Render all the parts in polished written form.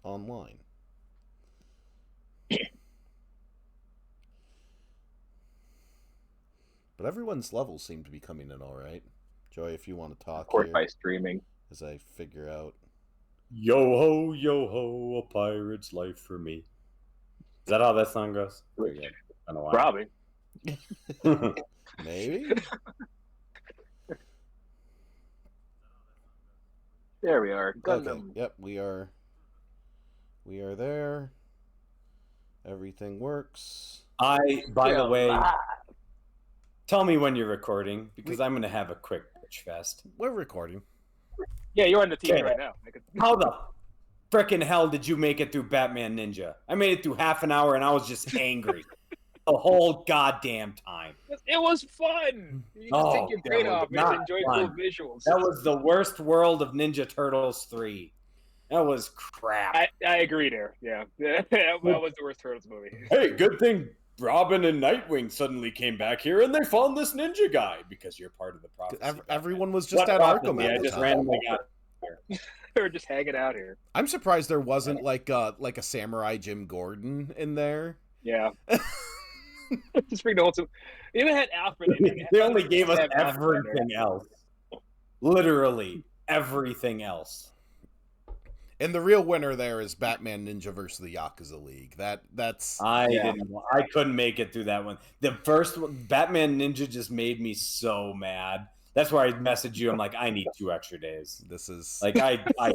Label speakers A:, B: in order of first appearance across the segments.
A: online. But everyone's levels seem to be coming in all right. Joy, if you want to
B: Of
A: talk
B: course,
A: here
B: by streaming.
A: as I figure out.
C: Yo ho, a pirate's life for me. Is that how that song goes? Forget. I don't know why.
B: Probably.
A: Maybe?
B: There we are. Gundam.
A: Okay, yep, we are there. Everything works.
C: By the way,
B: live.
C: tell me when you're recording, because I'm going to have a quick bitch fest.
A: We're recording.
B: Yeah, you're on the TV
C: Okay.
B: right now.
C: How the frickin' hell did you make it through Batman Ninja? I made it through half an hour and I was just angry the whole goddamn time.
B: It was fun. You just take your brain off and enjoy cool visuals.
C: That was the worst world of Ninja Turtles 3. That was crap.
B: I agree there. Yeah. That was the worst Turtles movie.
C: Hey, good thing Robin and Nightwing suddenly came back here and they found this ninja guy because you're part of the prophecy.
A: Everyone was just at Arkham at the
C: just
A: time.
C: randomly got here.
B: They were just hanging out here.
A: I'm surprised there wasn't like a Samurai Jim Gordon in there.
B: Yeah. Just bring the whole. You even had Alfred in it.
C: They only gave us everything else. Literally everything else.
A: And the real winner there is Batman Ninja versus the Yakuza League. That's
C: I couldn't make it through that one. The first one, Batman Ninja, just made me so mad. That's why I messaged you. I'm like, I need 2 extra days.
A: This is
C: like I can't right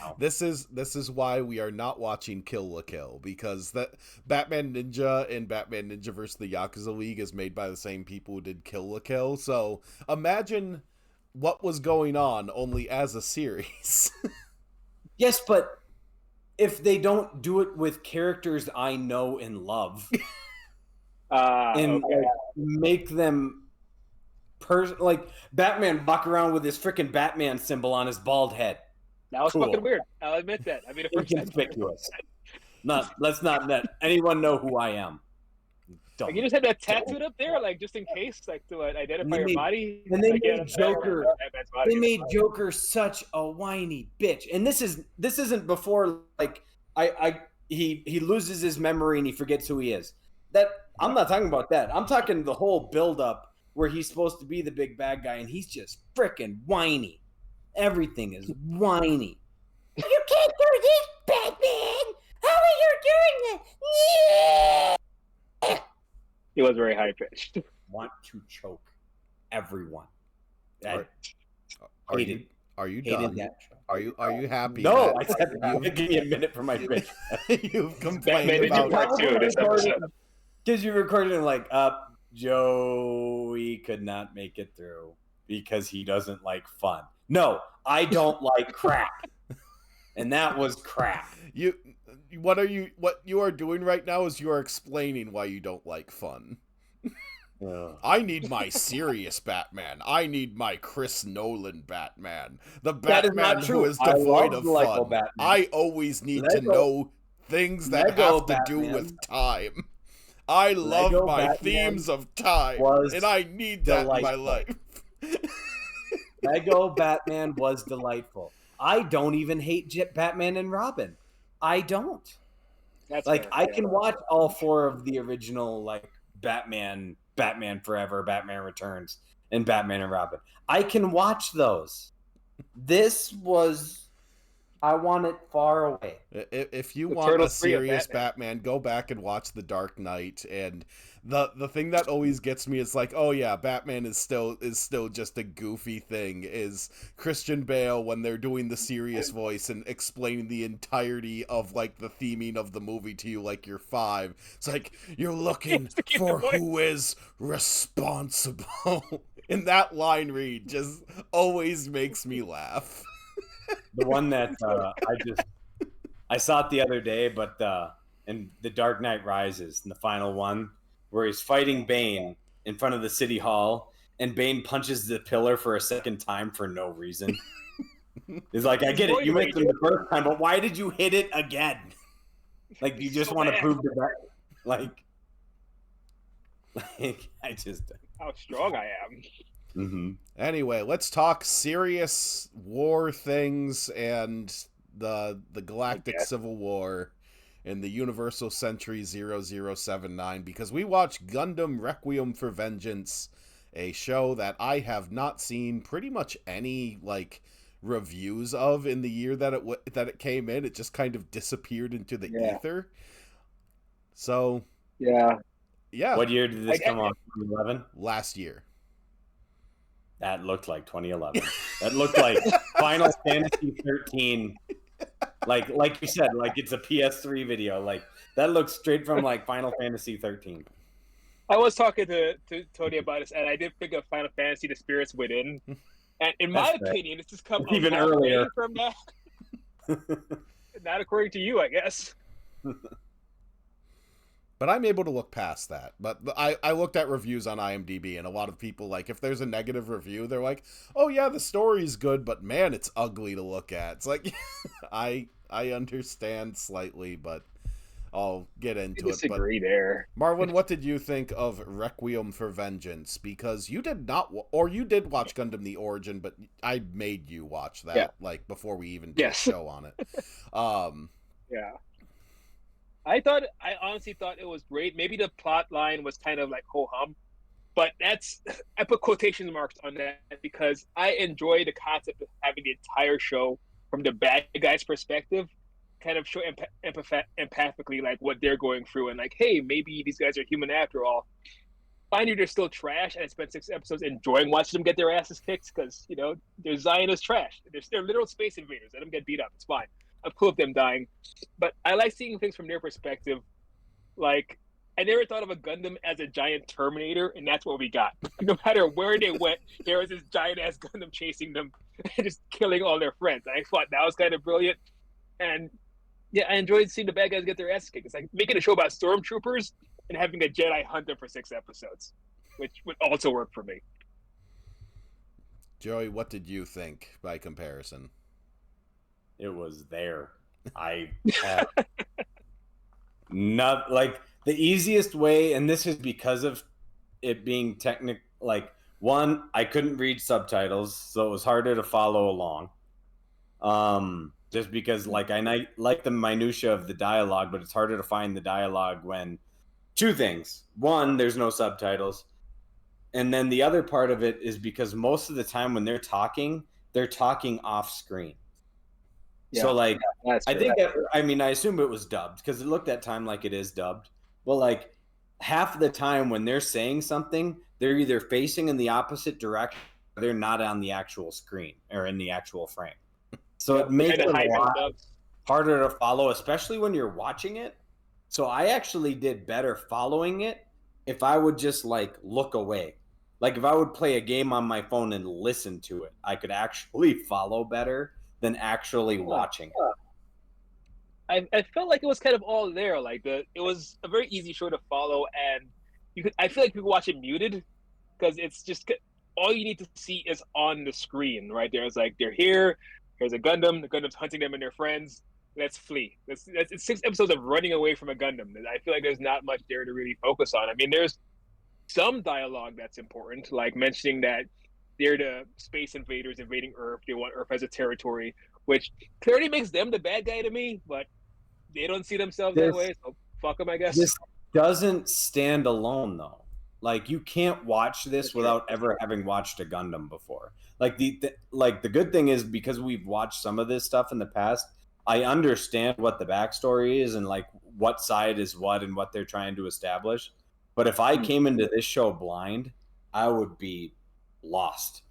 C: now.
A: This is why we are not watching Kill la Kill, because that Batman Ninja and Batman Ninja vs. the Yakuza League is made by the same people who did Kill la Kill. So imagine what was going on only as a series.
C: Yes, but if they don't do it with characters I know and love, and make them like Batman walk around with his freaking Batman symbol on his bald head.
B: That was fucking weird. I'll admit that. I mean,
C: inconspicuous. Let's not let anyone know who I am.
B: Like you just had that tattooed up there, like just in case, like to identify your body.
C: And they made Joker. They made Joker such a whiny bitch. And this isn't before like he loses his memory and he forgets who he is. That I'm not talking about that. I'm talking the whole build up where he's supposed to be the big bad guy and he's just freaking whiny. Everything is whiny. You can't do this, Batman. How are you doing this? Yeah.
B: He was very high pitched.
C: Want to choke everyone.
A: Are you done? Are you happy?
C: No, I said give me a minute for my bitch.
A: You've complained about
C: because you recorded it like Joey could not make it through because he doesn't like fun. No, I don't like crap. And that was crap.
A: What you are doing right now is you are explaining why you don't like fun. I need my serious Batman. I need my Chris Nolan Batman. The Batman who is devoid of fun. Batman. I always need to know things that have to do with time. I love my Batman themes of time, and I need that in my life.
C: Lego Batman was delightful. I don't even hate Batman and Robin. I don't. That's like fair. I can watch all 4 of the original like Batman Forever, Batman Returns, and Batman and Robin. I can watch those. This was I want it far away.
A: If you want a serious Batman, go back and watch The Dark Knight. And the thing that always gets me is like, oh yeah, Batman is still just a goofy thing. Is Christian Bale when they're doing the serious voice and explaining the entirety of like the theming of the movie to you like you're 5. It's like you're looking for who is responsible. And that line read just always makes me laugh.
C: The one that I saw it the other day, but in The Dark Knight Rises, in the final one, where he's fighting Bane in front of the city hall, and Bane punches the pillar for a second time for no reason. He's like, I get it, you missed him the first time, but why did you hit it again? Like, you just want to prove that, like, I just...
B: How strong I am.
A: Mm-hmm. Anyway, let's talk serious war things and the Galactic Civil War in the Universal Century 0079, because we watched Gundam Requiem for Vengeance, a show that I have not seen pretty much any like reviews of in the year that it came in. It just kind of disappeared into the ether. So
B: yeah.
C: What year did this come on? 2011?
A: Last year.
C: That looked like 2011. That looked like Final Fantasy 13. Like you said, like it's a PS3 video. Like that looks straight from like Final Fantasy 13.
B: I was talking to Tony about this, and I did pick up Final Fantasy: The Spirits Within. And in my opinion, this has come
C: even earlier
B: from that. Not according to you, I guess.
A: But I'm able to look past that. But I looked at reviews on IMDb, and a lot of people, like, if there's a negative review, they're like, oh yeah, the story's good, but man, it's ugly to look at. It's like, I understand slightly, but I'll get into it.
B: Disagree there.
A: Marwin, what did you think of Requiem for Vengeance? Because you did not, or you did watch Gundam The Origin, but I made you watch that, like, before we even did a show on it.
B: Yeah. I honestly thought it was great. Maybe the plot line was kind of like ho-hum, but I put quotation marks on that because I enjoy the concept of having the entire show from the bad guy's perspective, kind of show empathically like what they're going through, and like, hey, maybe these guys are human after all. Finally, they're still trash, and I spent 6 episodes enjoying watching them get their asses kicked because, you know, they're Zionist trash. They're literal space invaders. Let them get beat up. It's fine. I'm cool with them dying. But I like seeing things from their perspective. Like, I never thought of a Gundam as a giant Terminator, and that's what we got. No matter where they went, there was this giant-ass Gundam chasing them and just killing all their friends. I thought that was kind of brilliant. And, yeah, I enjoyed seeing the bad guys get their asses kicked. It's like making a show about stormtroopers and having a Jedi hunt them for 6 episodes, which would also work for me.
A: Joey, what did you think by comparison?
C: It was there. I had not like the easiest way, and this is because of it being technical. Like, one, I couldn't read subtitles, so it was harder to follow along. Just because, like, I like the minutia of the dialogue, but it's harder to find the dialogue when two things. One, there's no subtitles, and then the other part of it is because most of the time when they're talking off screen. Yeah, so, like, I think, I assume it was dubbed because it looked at time like it is dubbed. But, like, half the time when they're saying something, they're either facing in the opposite direction or they're not on the actual screen or in the actual frame. So it makes it a lot harder to follow, especially when you're watching it. So I actually did better following it if I would just, like, look away. Like, if I would play a game on my phone and listen to it, I could actually follow better than actually watching it.
B: I felt like it was kind of all there. Like, it was a very easy show to follow, and I feel like people watch it muted because it's just all you need to see is on the screen right there. It's like, they're here. Here's a Gundam. The Gundam's hunting them and their friends. Let's flee. It's 6 episodes of running away from a Gundam. I feel like there's not much there to really focus on. I mean, there's some dialogue that's important, like mentioning that they're the space invaders invading Earth. They want Earth as a territory, which clearly makes them the bad guy to me, but they don't see themselves that way, so fuck them, I guess.
C: This doesn't stand alone, though. Like, you can't watch this without ever having watched a Gundam before. Like, the good thing is, because we've watched some of this stuff in the past, I understand what the backstory is and, like, what side is what and what they're trying to establish. But if I came into this show blind, I would be lost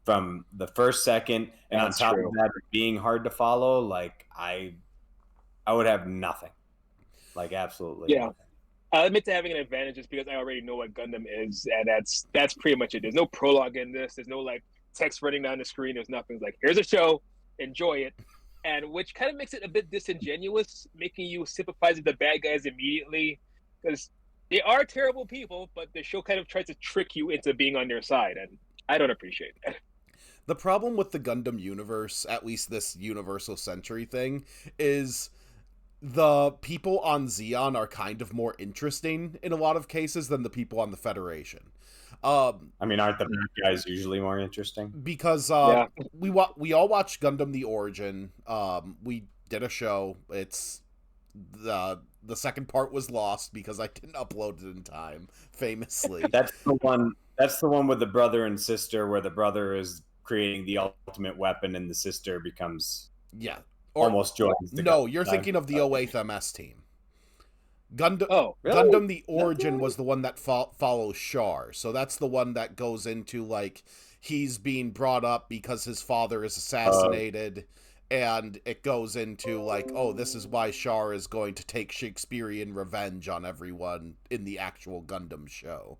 C: from the first second, and on top of that being hard to follow, like, I would have nothing, like, absolutely nothing.
B: I'll admit to having an advantage just because I already know what Gundam is, and that's pretty much it. There's no prologue in this. There's no, like, text running down the screen. There's nothing. It's like, here's a show, enjoy it, and which kind of makes it a bit disingenuous, making you sympathize with the bad guys immediately, because they are terrible people, but the show kind of tries to trick you into being on their side, and I don't appreciate that.
A: The problem with the Gundam universe, at least this Universal Century thing, is the people on Zeon are kind of more interesting in a lot of cases than the people on the Federation.
C: I mean, aren't the bad guys usually more interesting?
A: Because we all watched Gundam The Origin. We did a show. It's the second part was lost because I didn't upload it in time, famously.
C: That's the one. That's the one with the brother and sister, where the brother is creating the ultimate weapon, and the sister becomes almost joins.
A: No, you're thinking of the 08th MS team. Gundam.
B: Oh, really?
A: Gundam: The Origin was the one that follows Char. So that's the one that goes into like he's being brought up because his father is assassinated. And it goes into, like, oh, this is why Char is going to take Shakespearean revenge on everyone in the actual Gundam show.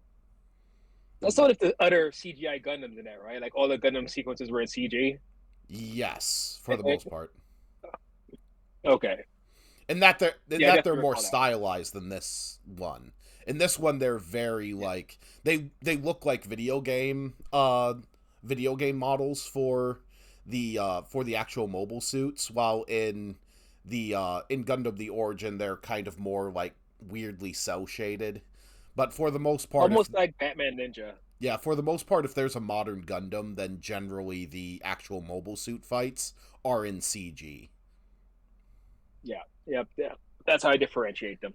B: That's not the other CGI Gundams in there, right? Like, all the Gundam sequences were in CG?
A: Yes, for the most part.
B: Okay.
A: And that they're more stylized than this one. In this one, they're very, like... They look like video game models for the actual mobile suits, while in Gundam: The Origin they're kind of more like weirdly cell shaded. But for the most part,
B: almost like Batman Ninja.
A: Yeah, for the most part, if there's a modern Gundam, then generally the actual mobile suit fights are in CG.
B: Yeah. That's how I differentiate them.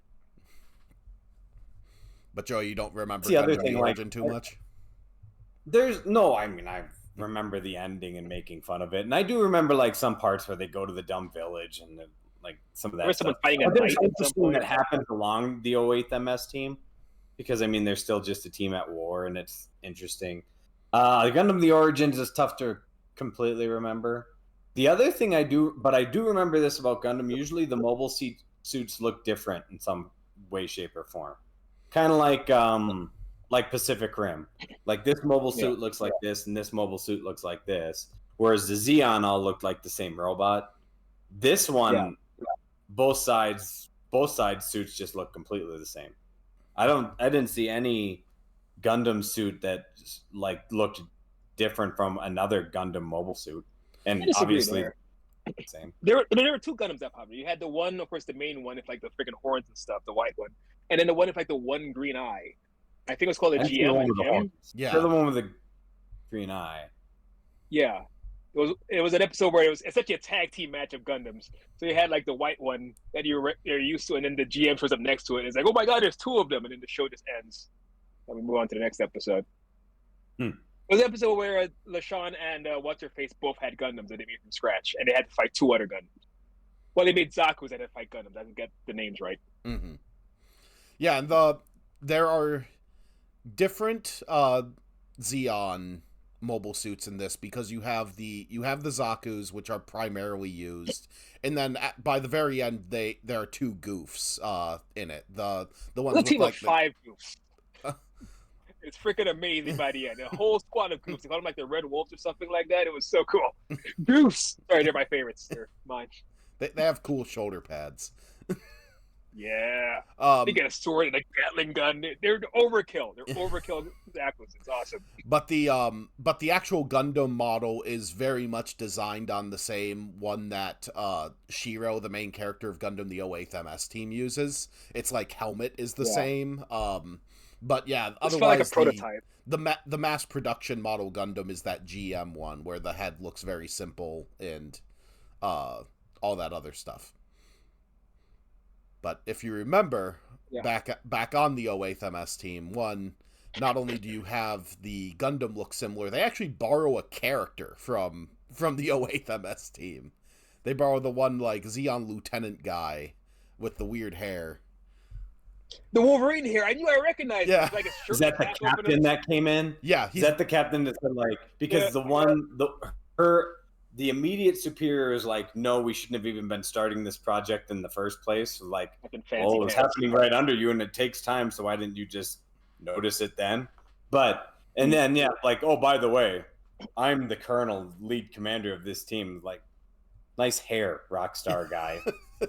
A: But Joe, you don't remember
C: Gundam:
A: The Origin too much?
C: I remember the ending and making fun of it, and I do remember like some parts where they go to the dumb village and like some of that stuff. There's interesting that happens along the 08th MS team, because I mean they're still just a team at war, and it's interesting. Gundam: The Origins is tough to completely remember. The other thing I do remember this about Gundam: usually the mobile suits look different in some way, shape, or form, kind of like Pacific Rim. Like this mobile suit looks like this, and this mobile suit looks like this. Whereas the Zeon all looked like the same robot. This one, both sides suits just look completely the same. I didn't see any Gundam suit that like looked different from another Gundam mobile suit. And obviously the same.
B: There were two Gundams that popped. You had the one, of course, the main one with like the freaking horns and stuff, the white one, and then the one with like the one green eye. I think it was called a GM.
C: Yeah, the one with the green eye.
B: Yeah, it was an episode where it was essentially a tag team match of Gundams. So you had like the white one that you're used to, and then the GM shows up next to it. And it's like, oh my god, there's two of them, and then the show just ends. Let me move on to the next episode. It was an episode where LaShawn and what's her face both had Gundams that they made from scratch, and they had to fight two other Gundams. Well, they made Zaku's that had to fight Gundams. I didn't get the names right.
A: Mm-hmm. Yeah, and there are different Zeon mobile suits in this, because you have the Zaku's, which are primarily used, and then by the very end there are two goofs in it. The ones
B: with
A: team
B: like 5 goofs. It's freaking amazing by the end. A whole squad of goofs. They called them like the Red Wolves or something like that. It was so cool. Goofs. Sorry, they're my favorites. They're mine.
A: They have cool shoulder pads.
B: Yeah. They get a sword and a Gatling gun. They're overkill. They're overkill Zaku's. It's awesome.
A: But the actual Gundam model is very much designed on the same one that Shiro, the main character of Gundam: The 08th MS team, uses. Its like helmet is the same. But yeah, otherwise
B: like a prototype.
A: The mass production model Gundam is that GM one where the head looks very simple and all that other stuff. But if you remember, back on the 08th MS team, not only do you have the Gundam look similar, they actually borrow a character from the 08th MS team. They borrow the one like Zeon Lieutenant guy with the weird hair.
B: The Wolverine here, I knew I recognized.
A: Yeah,
B: like a
C: is that the captain that came in?
A: Yeah,
C: is that the captain that said like, because the immediate superior is like, no, we shouldn't have even been starting this project in the first place. Like, oh, it's happening right under you, and it takes time. So why didn't you just notice it then? And then like, oh, by the way, I'm the colonel, lead commander of this team. Like, nice hair, rock star guy,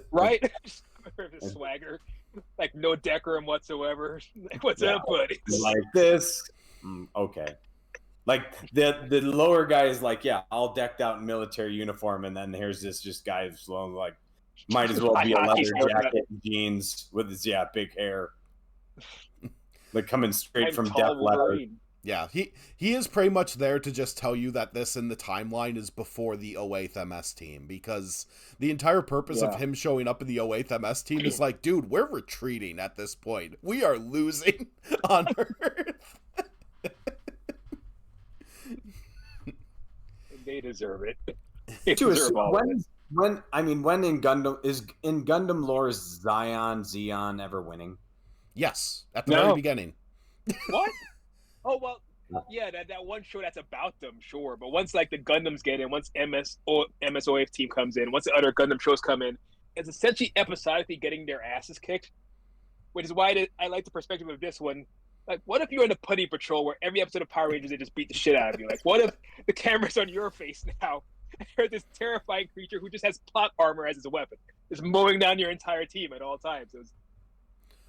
B: right? The swagger. Like no decorum whatsoever. Like, what's up, buddy?
C: Like this, okay. Like the lower guy is like, yeah, all decked out in military uniform, and then here's this just guy who's like, might as well be a leather jacket and jeans with his big hair, like coming straight from Def Leppard.
A: Yeah, he is pretty much there to just tell you that this in the timeline is before the 08th MS team, because the entire purpose of him showing up in the 08th MS team is like, dude, we're retreating at this point. We are losing on Earth.
B: They deserve it.
C: When in Gundam lore, is Zeon ever winning?
A: Yes, at the very beginning.
B: What? Oh, well, yeah, that one show that's about them, sure. But once like the Gundams get in, once MSOF team comes in, once the other Gundam shows come in, it's essentially episodically getting their asses kicked. Which is why I like the perspective of this one. Like, what if you're in a putty patrol where every episode of Power Rangers they just beat the shit out of you? Like, what if the camera's on your face now? And you're this terrifying creature who just has plot armor as his weapon, just mowing down your entire team at all times. It was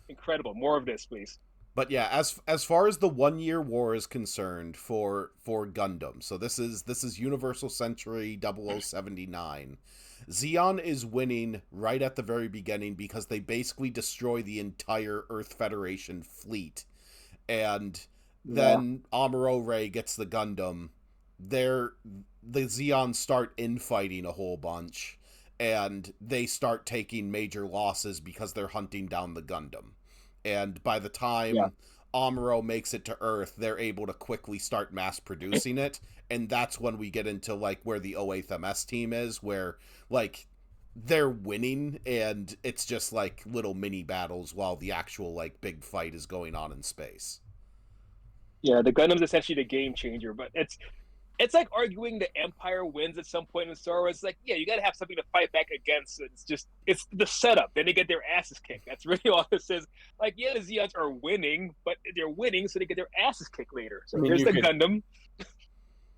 B: incredible. More of this, please.
A: But yeah, as far as the 1 year war is concerned for Gundam, so this is Universal Century 0079. Zeon is winning right at the very beginning because they basically destroy the entire Earth Federation fleet. And then Amuro Ray gets the Gundam. The Zeons start infighting a whole bunch, and they start taking major losses because they're hunting down the Gundam. And by the time Amuro makes it to Earth, they're able to quickly start mass producing it, and that's when we get into like where the 08th MS team is, where like they're winning and it's just like little mini battles while the actual like big fight is going on in space.
B: Yeah, the Gundam's essentially the game changer, but it's like arguing the Empire wins at some point in Star Wars. It's like, yeah, you got to have something to fight back against. It's the setup. Then they get their asses kicked. That's really all this is. Like, yeah, the Zeons are winning, but they're winning so they get their asses kicked later. So here's the Gundam.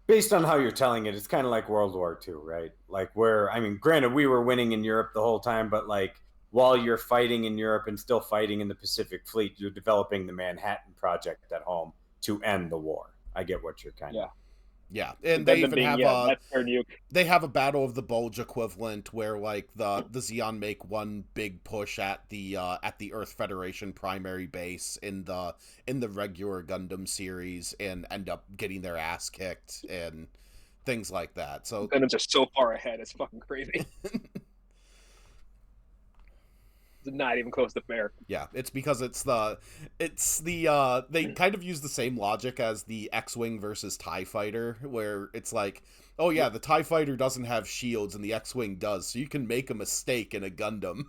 C: Based on how you're telling it, it's kind of like World War II, right? Like granted, we were winning in Europe the whole time, but like while you're fighting in Europe and still fighting in the Pacific Fleet, you're developing the Manhattan Project at home to end the war. I get what you're kind of...
A: Yeah, and they even have they have a Battle of the Bulge equivalent where like the Zeon make one big push at the Earth Federation primary base in the regular Gundam series and end up getting their ass kicked and things like that. So
B: Gundams are so far ahead, it's fucking crazy. It's not even close to fair.
A: Yeah, it's because they kind of use the same logic as the X-Wing versus TIE Fighter, where it's like, oh yeah, the TIE Fighter doesn't have shields and the X-Wing does, so you can make a mistake in a Gundam.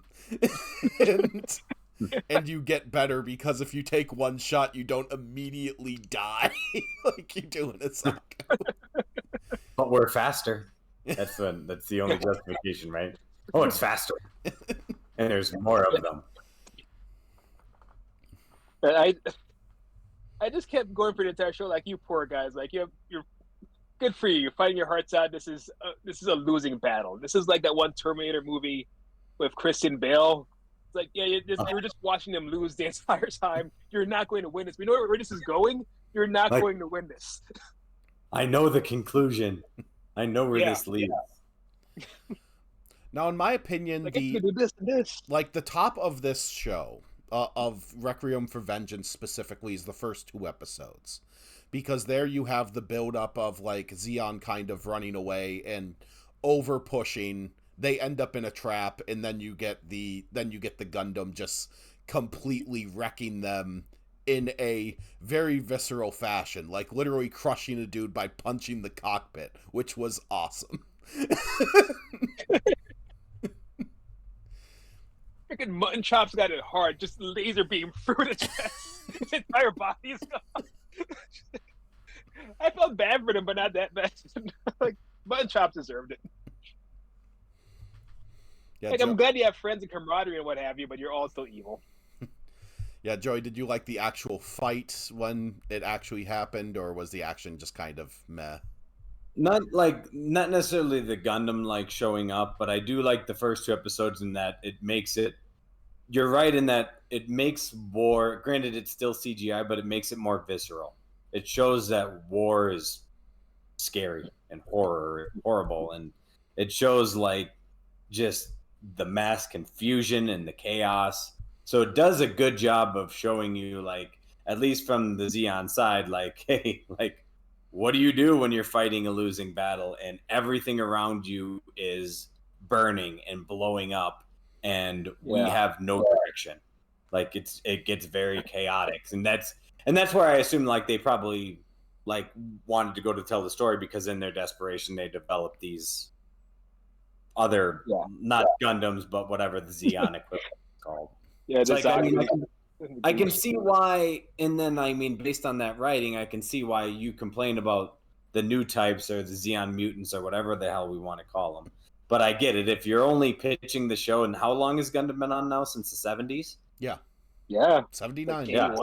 A: and you get better because if you take one shot, you don't immediately die like you do in a Sokko.
C: But we're faster. That's the only justification, right? Oh, it's faster. And there's more of them.
B: I just kept going for the entire show, like, you poor guys, like you're good for you. You're fighting your hearts out. This is a losing battle. This is like that one Terminator movie with Christian Bale. It's like, yeah, you're just watching them lose the entire time. You're not going to win this. We know where this is going. You're not going to win this.
C: I know the conclusion. I know where this leads.
A: Now, in my opinion, the top of this show, of Requiem for Vengeance specifically, is the first 2 episodes. Because there you have the build-up of, like, Zeon kind of running away and over-pushing. They end up in a trap, and then you get the Gundam just completely wrecking them in a very visceral fashion. Like, literally crushing a dude by punching the cockpit, which was awesome.
B: Freaking Mutton Chops got it hard, just laser beam through the chest. His entire body is gone. I felt bad for them, but not that bad. Like, Mutton Chops deserved it. Yeah, like, I'm glad you have friends and camaraderie and what have you, but you're all still evil.
A: Yeah, Joey, did you like the actual fight when it actually happened, or was the action just kind of meh?
C: Not necessarily the Gundam like showing up, but I do like the first 2 episodes in that it makes it. You're right in that it makes war. Granted, it's still CGI, but it makes it more visceral. It shows that war is scary and horrible, and it shows like just the mass confusion and the chaos. So it does a good job of showing you like at least from the Zeon side, like, hey, like, what do you do when you're fighting a losing battle and everything around you is burning and blowing up and we have no direction? Like it gets very chaotic, and that's where I assume like they probably like wanted to go to tell the story, because in their desperation they developed these other not Gundams but whatever the Zeon equivalent is called.
B: Yeah,
C: it's like, I can see why, and then I mean based on that writing I can see why you complain about the new types or the Zeon mutants or whatever the hell we want to call them. But I get it. If you're only pitching the show, and how long has Gundam been on now? Since the 70s?
A: Yeah. 79.
C: Yeah.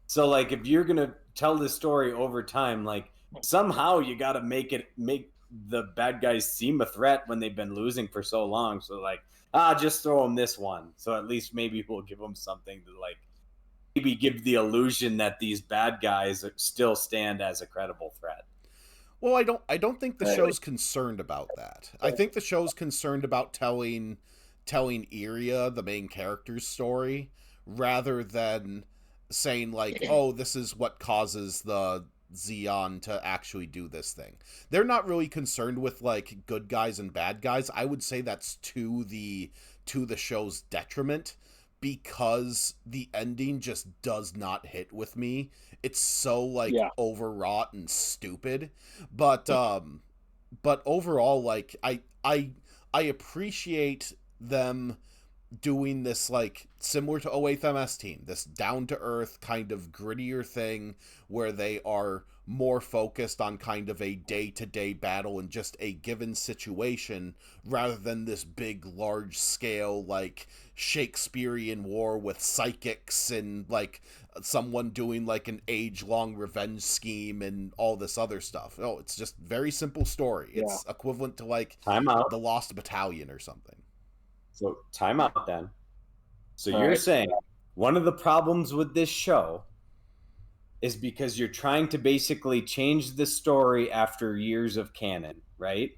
C: So like if you're gonna tell this story over time, like somehow you got to make the bad guys seem a threat when they've been losing for so long. So like, just throw them this one. So at least maybe we'll give them something to like maybe give the illusion that these bad guys still stand as a credible threat.
A: Well, I don't think the show's concerned about that. I think the show's concerned about telling Iria, the main character's story, rather than saying like, oh, this is what causes the Zeon to actually do this thing. They're not really concerned with like good guys and bad guys. I would say that's to the show's detriment, because the ending just does not hit with me. It's so like overwrought and stupid. But overall, like I appreciate them doing this, like similar to 08th MS Team, this down to earth kind of grittier thing where they are more focused on kind of a day-to-day battle and just a given situation, rather than this big large scale like Shakespearean war with psychics and like someone doing like an age-long revenge scheme and all this other stuff. No, it's just very simple story. It's equivalent to like the Lost Battalion or something.
C: So time out then. So you're saying one of the problems with this show is because you're trying to basically change the story after years of canon, right?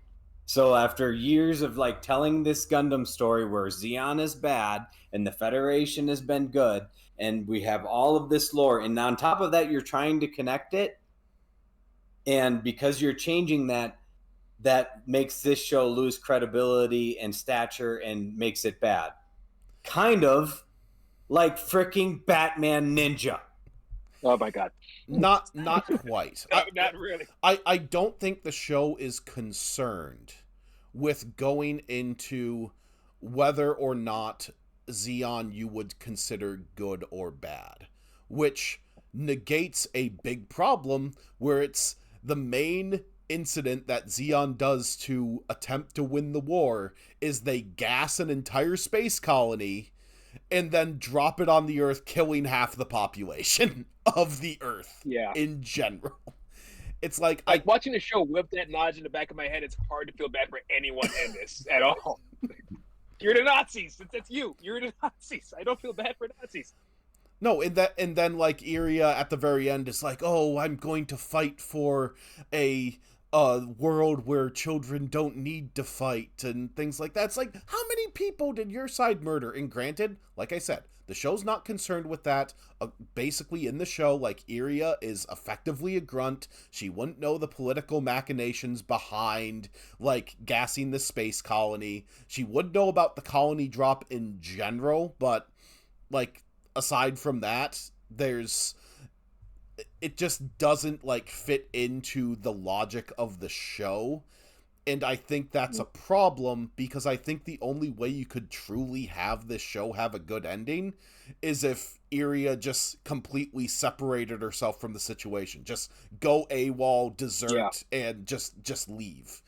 C: So after years of like telling this Gundam story where Zeon is bad and the Federation has been good, and we have all of this lore, and on top of that you're trying to connect it, and because you're changing that makes this show lose credibility and stature and makes it bad. Kind of like freaking Batman Ninja.
B: Oh my god.
A: Not quite.
B: Not really.
A: I don't think the show is concerned with going into whether or not Zeon you would consider good or bad, which negates a big problem where it's the main incident that Zeon does to attempt to win the war is they gas an entire space colony and then drop it on the Earth, killing half the population of the Earth in general. It's like
B: watching the show with that knowledge in the back of my head, it's hard to feel bad for anyone in this at all. You're the Nazis. It's you. You're the Nazis. I don't feel bad for Nazis.
A: No, and then like Iria at the very end is like, oh, I'm going to fight for a world where children don't need to fight and things like that. It's like, how many people did your side murder? And granted, like I said, the show's not concerned with that. Basically in the show, like, Iria is effectively a grunt. She wouldn't know the political machinations behind like gassing the space colony. She would know about the colony drop in general, but like aside from that, it just doesn't like fit into the logic of the show. And I think that's a problem, because I think the only way you could truly have this show have a good ending is if Iria just completely separated herself from the situation. Just go AWOL, desert, and just leave.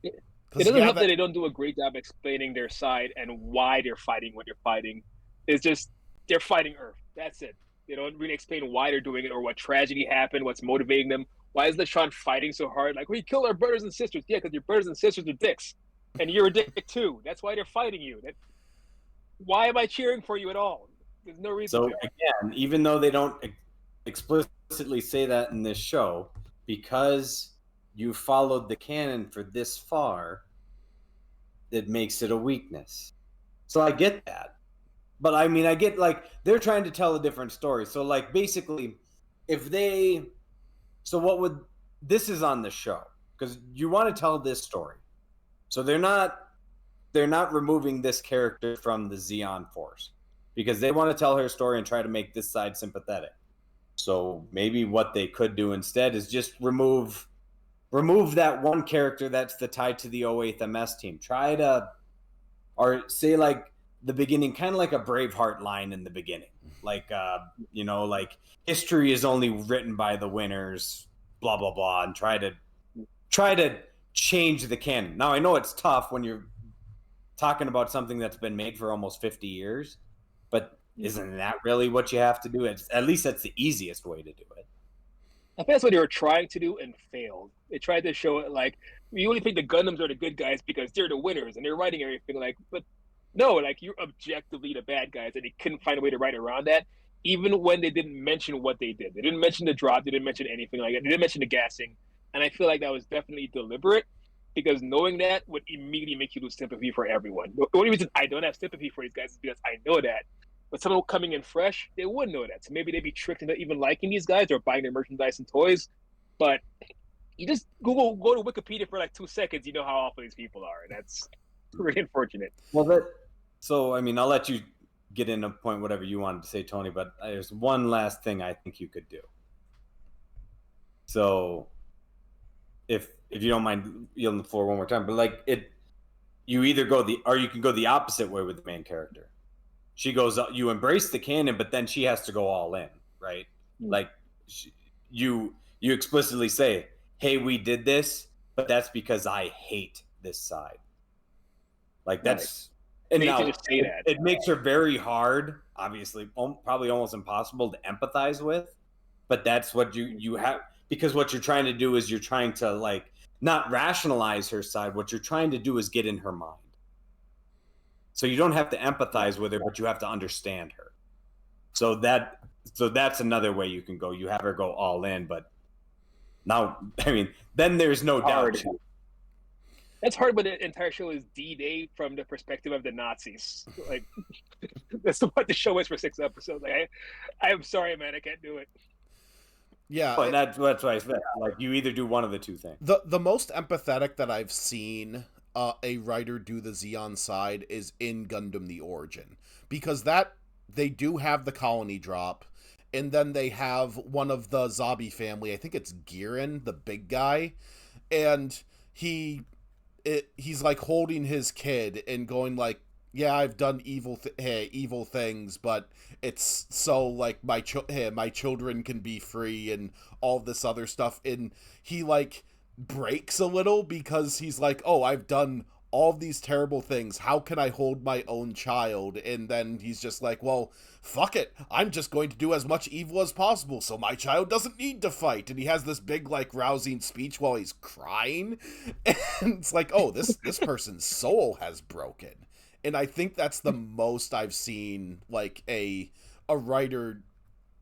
B: It doesn't help that they don't do a great job explaining their side and why they're fighting what they're fighting. It's just, they're fighting Earth. That's it. They don't really explain why they're doing it or what tragedy happened, what's motivating them. Why is Leshon fighting so hard? Like, we killed our brothers and sisters. Yeah, because your brothers and sisters are dicks. And you're a dick too. That's why they're fighting you. Why am I cheering for you at all? There's no reason to.
C: So again, even though they don't explicitly say that in this show, because you followed the canon for this far, it makes it a weakness. So I get that. But I mean, I get like they're trying to tell a different story. So like basically, if they, so what would this is on the show because you want to tell this story. So they're not removing this character from the Zeon Force because they want to tell her story and try to make this side sympathetic. So maybe what they could do instead is just remove that one character that's the tie to the 08th MS team. Try to, or say like the beginning, kind of like a Braveheart line in the beginning. Like, you know, like history is only written by the winners, blah, blah, blah, and try to change the canon. Now, I know it's tough when you're talking about something that's been made for almost 50 years, but isn't that really what you have to do? At least that's the easiest way to do it.
B: I think that's what they were trying to do and failed. They tried to show it like we only think the Gundams are the good guys because they're the winners and they're writing everything like, but no, like you're objectively the bad guys, and they couldn't find a way to write around that. Even when they didn't mention what they did, they didn't mention the drop, they didn't mention anything like that. They didn't mention the gassing, and I feel like that was definitely deliberate because knowing that would immediately make you lose sympathy for everyone. The only reason I don't have sympathy for these guys is because I know that. But someone coming in fresh, they wouldn't know that. So maybe they'd be tricked into even liking these guys or buying their merchandise and toys. But you just go to Wikipedia for like 2 seconds, you know how awful these people are, and that's really unfortunate.
C: Well, so I mean, I'll let you get in a point whatever you wanted to say, Tony. But there's one last thing I think you could do. So, if you don't mind yielding the floor one more time, but like you either go you can go the opposite way with the main character. She goes, you embrace the canon, but then she has to go all in, right? Like you explicitly say, "Hey, we did this, but that's because I hate this side." Like that's, and now
B: just say that.
C: It makes her very hard, obviously, probably almost impossible to empathize with. But that's what you have, because what you're trying to do is you're trying to like not rationalize her side. What you're trying to do is get in her mind. So you don't have to empathize with her, but you have to understand her. So that's another way you can go. You have her go all in, but now, I mean, then there's no doubt.
B: That's hard, but the entire show is D-Day from the perspective of the Nazis. Like, that's what the show is for 6 episodes. Like, I'm sorry, man, I can't do it.
A: Yeah,
C: but that's what I said. Like, you either do one of the two things.
A: The most empathetic that I've seen a writer do the Zeon side is in Gundam the Origin, because that they do have the colony drop, and then they have one of the Zabi family, I think it's Giran, the big guy, and he's like holding his kid and going like, yeah, I've done evil things, but it's so like my children can be free and all this other stuff, and he like breaks a little because he's like, oh, I've done all these terrible things, how can I hold my own child? And then he's just like, well, fuck it, I'm just going to do as much evil as possible so my child doesn't need to fight. And he has this big like rousing speech while he's crying, and it's like, oh, this person's soul has broken. And I think that's the most I've seen like a writer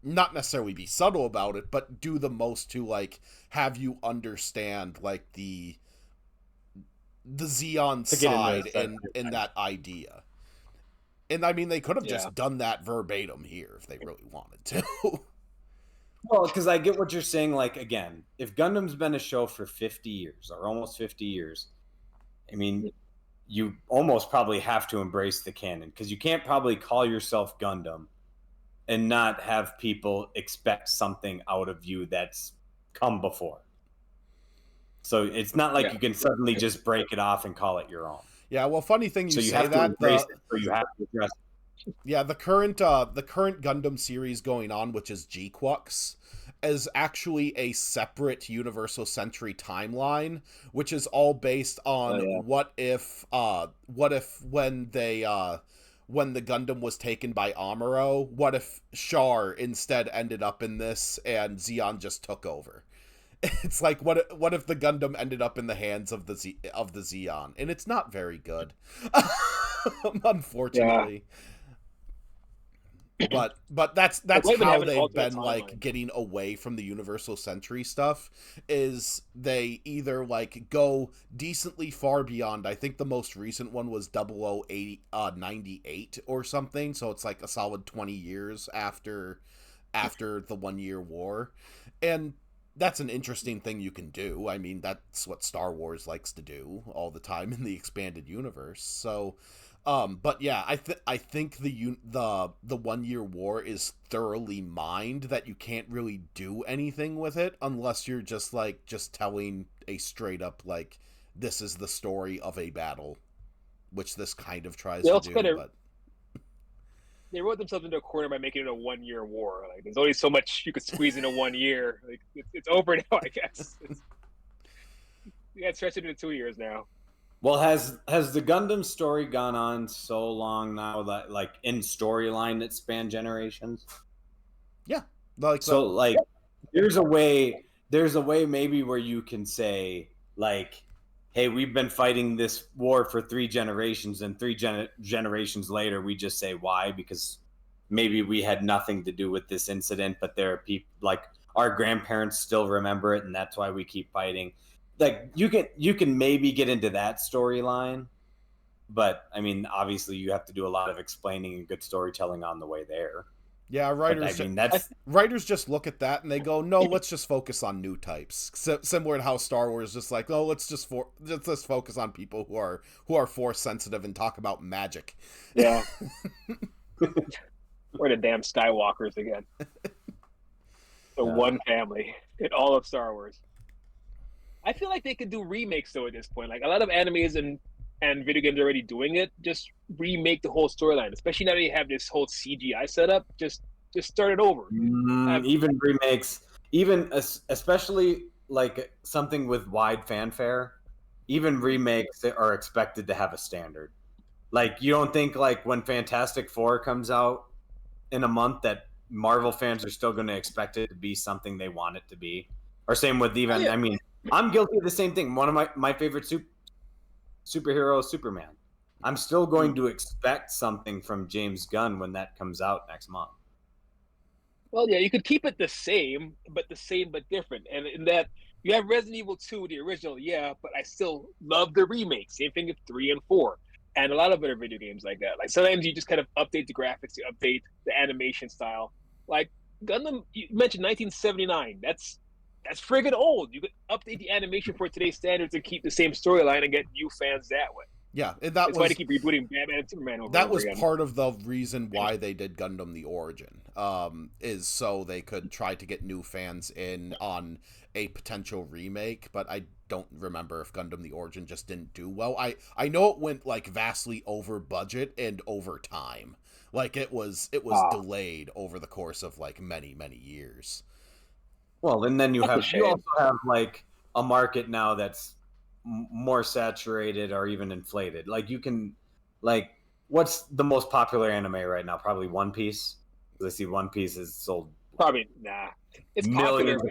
A: not necessarily be subtle about it, but do the most to like have you understand like the Zeon side and that idea. And I mean, they could have just done that verbatim here if they really wanted to.
C: Well, because I get what you're saying. Like, again, if Gundam's been a show for 50 years or almost 50 years, I mean, you almost probably have to embrace the canon, because you can't probably call yourself Gundam and not have people expect something out of you that's come before. So it's not like you can suddenly just break it off and call it your own.
A: Yeah, well, funny thing you say
C: have
A: that.
C: To embrace it, so you have to address it.
A: Yeah, the current Gundam series going on, which is G-Quux, is actually a separate Universal Century timeline, which is all based on what if when the Gundam was taken by Amuro, what if Char instead ended up in this and Zeon just took over? It's like, what if the Gundam ended up in the hands of the Zeon, and it's not very good, unfortunately. But that's
B: even
A: how
B: have an
A: they've
B: alternate
A: been
B: timeline.
A: like getting away from the Universal Century stuff. Is they either like go decently far beyond. I think the most recent one was 0098 or something. So it's like a solid 20 years after the 1 year war, and that's an interesting thing you can do. I mean, that's what Star Wars likes to do all the time in the expanded universe. So, but yeah, I think the 1 year war is thoroughly mined that you can't really do anything with it unless you're just telling a straight up like this is the story of a battle, which this kind of tries to do, but
B: they wrote themselves into a corner by making it a 1 year war. Like, there's only so much you could squeeze into 1 year. Like, it's over now, I guess. It's stretched it into 2 years now.
C: Well, has the Gundam story gone on so long now that like in storyline that span generations?
A: Yeah,
C: there's a way maybe where you can say like, hey, we've been fighting this war for 3 generations, and 3 generations later we just say why, because maybe we had nothing to do with this incident, but there are people like our grandparents still remember it, and that's why we keep fighting. Like you can maybe get into that storyline, but I mean, obviously you have to do a lot of explaining and good storytelling on the way there.
A: Yeah, writers just look at that and they go, no, let's just focus on new types. Similar to how Star Wars is just like, oh, let's focus on people who are force sensitive and talk about magic.
B: Yeah. We're the damn Skywalkers again. The one family in all of Star Wars. I feel like they could do remakes though at this point. Like a lot of animes and video games are already doing it. Just remake the whole storyline, especially now that you have this whole CGI setup. Just start it over.
C: Even remakes, especially like something with wide fanfare. Even remakes are expected to have a standard. Like you don't think like when Fantastic Four comes out in a month that Marvel fans are still going to expect it to be something they want it to be, or same with even. I mean, I'm guilty of the same thing. One of my favorite superhero is Superman. I'm still going to expect something from James Gunn when that comes out next month.
B: Well, yeah, you could keep it the same but different. And in that, you have Resident Evil 2, the original, yeah, but I still love the remake. Same thing with 3 and 4. And a lot of other video games like that. Like sometimes you just kind of update the graphics, you update the animation style. Like Gundam, you mentioned 1979. That's friggin' old. You could update the animation for today's standards and keep the same storyline and get new fans that way.
A: Yeah,
B: that's why they keep rebooting Batman and Superman over.
A: That was
B: again.
A: part of the reason why they did Gundam: The Origin, is so they could try to get new fans in on a potential remake. But I don't remember if Gundam: The Origin just didn't do well. I know it went like vastly over budget and over time. Like it was delayed over the course of like many years.
C: Well, and then you also have like a market now that's more saturated or even inflated. Like you can, like, what's the most popular anime right now? Probably One Piece. I see One Piece is sold.
B: Probably nah. It's
C: millions of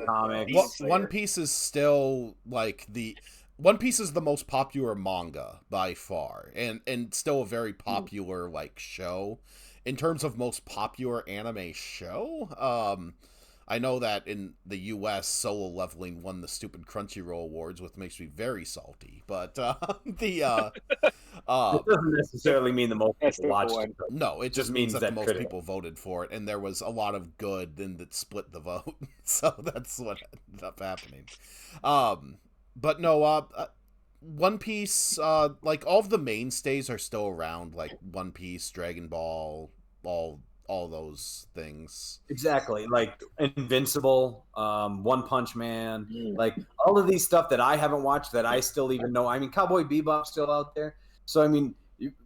C: comics.
A: One Piece is still like One Piece is the most popular manga by far, and still a very popular like show. In terms of most popular anime show, I know that in the U.S., Solo Leveling won the stupid Crunchyroll Awards, which makes me very salty. But it
C: doesn't necessarily mean the most people watched it.
A: No, it just means that the most people voted for it, and there was a lot of good then that split the vote. So that's what ended up happening. But no, One Piece, like all of the mainstays are still around, like One Piece, Dragon Ball, all those things.
C: Exactly, like Invincible, One Punch Man, like all of these stuff that I haven't watched that I still even know. I mean, Cowboy Bebop's still out there. So I mean,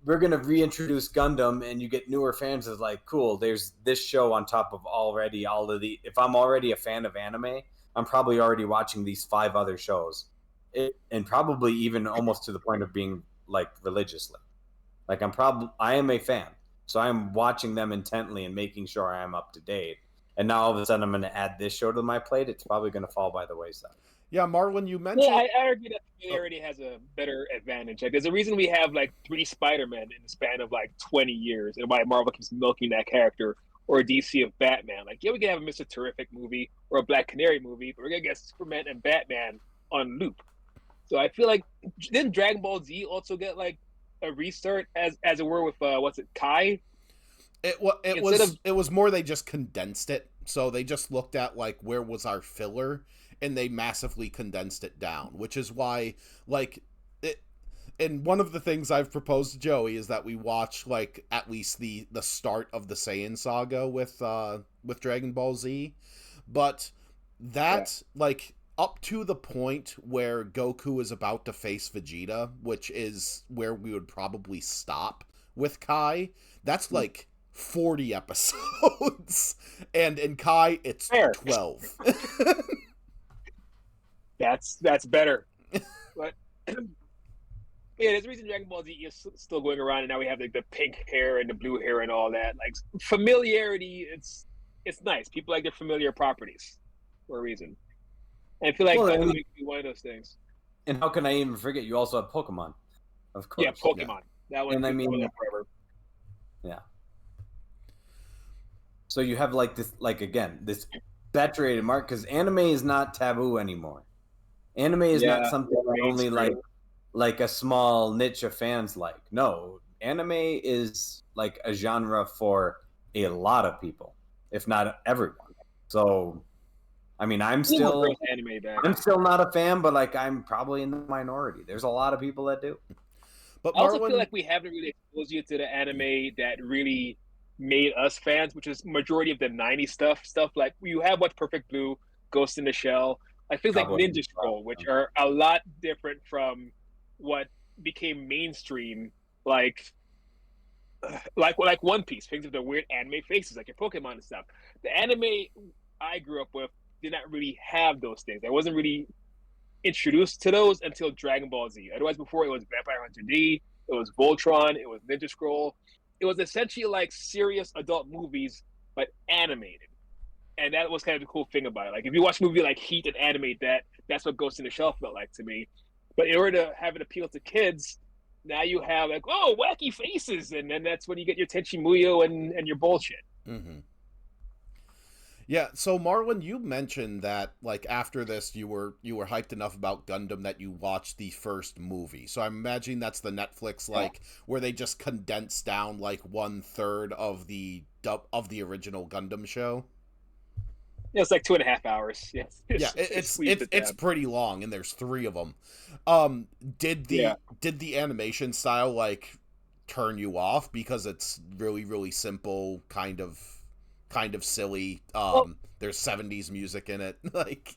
C: we're gonna reintroduce Gundam, and you get newer fans. Is like, cool. There's this show on top of already all of the. If I'm already a fan of anime, I'm probably already watching these 5 other shows, and probably even almost to the point of being like religiously. Like I am a fan. So I'm watching them intently and making sure I am up to date. And now all of a sudden I'm going to add this show to my plate. It's probably going to fall by the wayside.
A: Yeah, Marlon, you
B: Yeah,
A: mentioned.
B: I argue that
A: Oh,
B: familiarity has a better advantage. Like, there's a reason we have like 3 Spider-Men in the span of like 20 years, and why Marvel keeps milking that character, or DC of Batman. Like, yeah, we can have a Mr. Terrific movie or a Black Canary movie, but we're gonna get Superman and Batman on loop. So I feel like, didn't Dragon Ball Z also get like a restart, as it were, with what's it, Kai? Instead of
A: it was more they just condensed it. So they just looked at like where was our filler, and they massively condensed it down, which is why like it. And one of the things I've proposed to Joey is that we watch like at least the start of the Saiyan saga with Dragon Ball Z, but
B: yeah,
A: that like up to the point where Goku is about to face Vegeta, which is where we would probably stop with Kai. That's like 40 episodes. And in Kai it's
B: fair.
A: 12.
B: That's better. But yeah, there's a reason Dragon Ball Z is still going around, and now we have like the pink hair and the blue hair and all that. Like, familiarity, it's nice. People like their familiar properties for a reason. And I feel like
C: Well,
B: Gundam
C: and,
B: could be one of those things.
C: and how can I even forget? You also have Pokemon, of
B: Yeah,
C: course.
A: Yeah.
B: Pokemon. That one
C: And I
B: could go
C: mean,
B: there forever.
C: yeah. So you have like this, like again, this saturated market because anime is not taboo anymore. Anime is not something that only like a small niche of fans like. No, anime is like a genre for a lot of people, if not everyone. So, I mean, I'm still
B: anime back.
C: I'm still not a fan, but like I'm probably in the minority. There's a lot of people that do.
A: But
B: I also feel
A: Marlon,
B: like we haven't really exposed you to the anime that really made us fans, which is majority of the '90s stuff like you have What's Perfect Blue, Ghost in the Shell, like things like
C: Cowboy
B: Ninja Scroll, which are a lot different from what became mainstream, like like One Piece, things with the weird anime faces, like your Pokemon and stuff. The anime I grew up with did not really have those things. I wasn't really introduced to those until Dragon Ball Z. Otherwise, before, it was Vampire Hunter D, it was Voltron, it was Ninja Scroll. It was essentially like serious adult movies, but animated. And that was kind of the cool thing about it. Like, if you watch a movie like Heat and animate that, that's what Ghost in the Shell felt like to me. But in order to have it appeal to kids, now you have like, oh, wacky faces, and then that's when you get your Tenchi Muyo and your bullshit.
A: mm-hmm. Yeah, so Marlon, you mentioned that like after this you were hyped enough about Gundam that you watched the first movie. So I'm imagining that's the Netflix like where they just condense down like 1/3 of the original Gundam show.
B: Yeah, it's like 2.5 hours. Yes.
A: Yeah, it's pretty long, and there's 3 of them. Did the animation style like turn you off because it's really simple, kind of silly?
B: Well,
A: There's 70s music in it, like.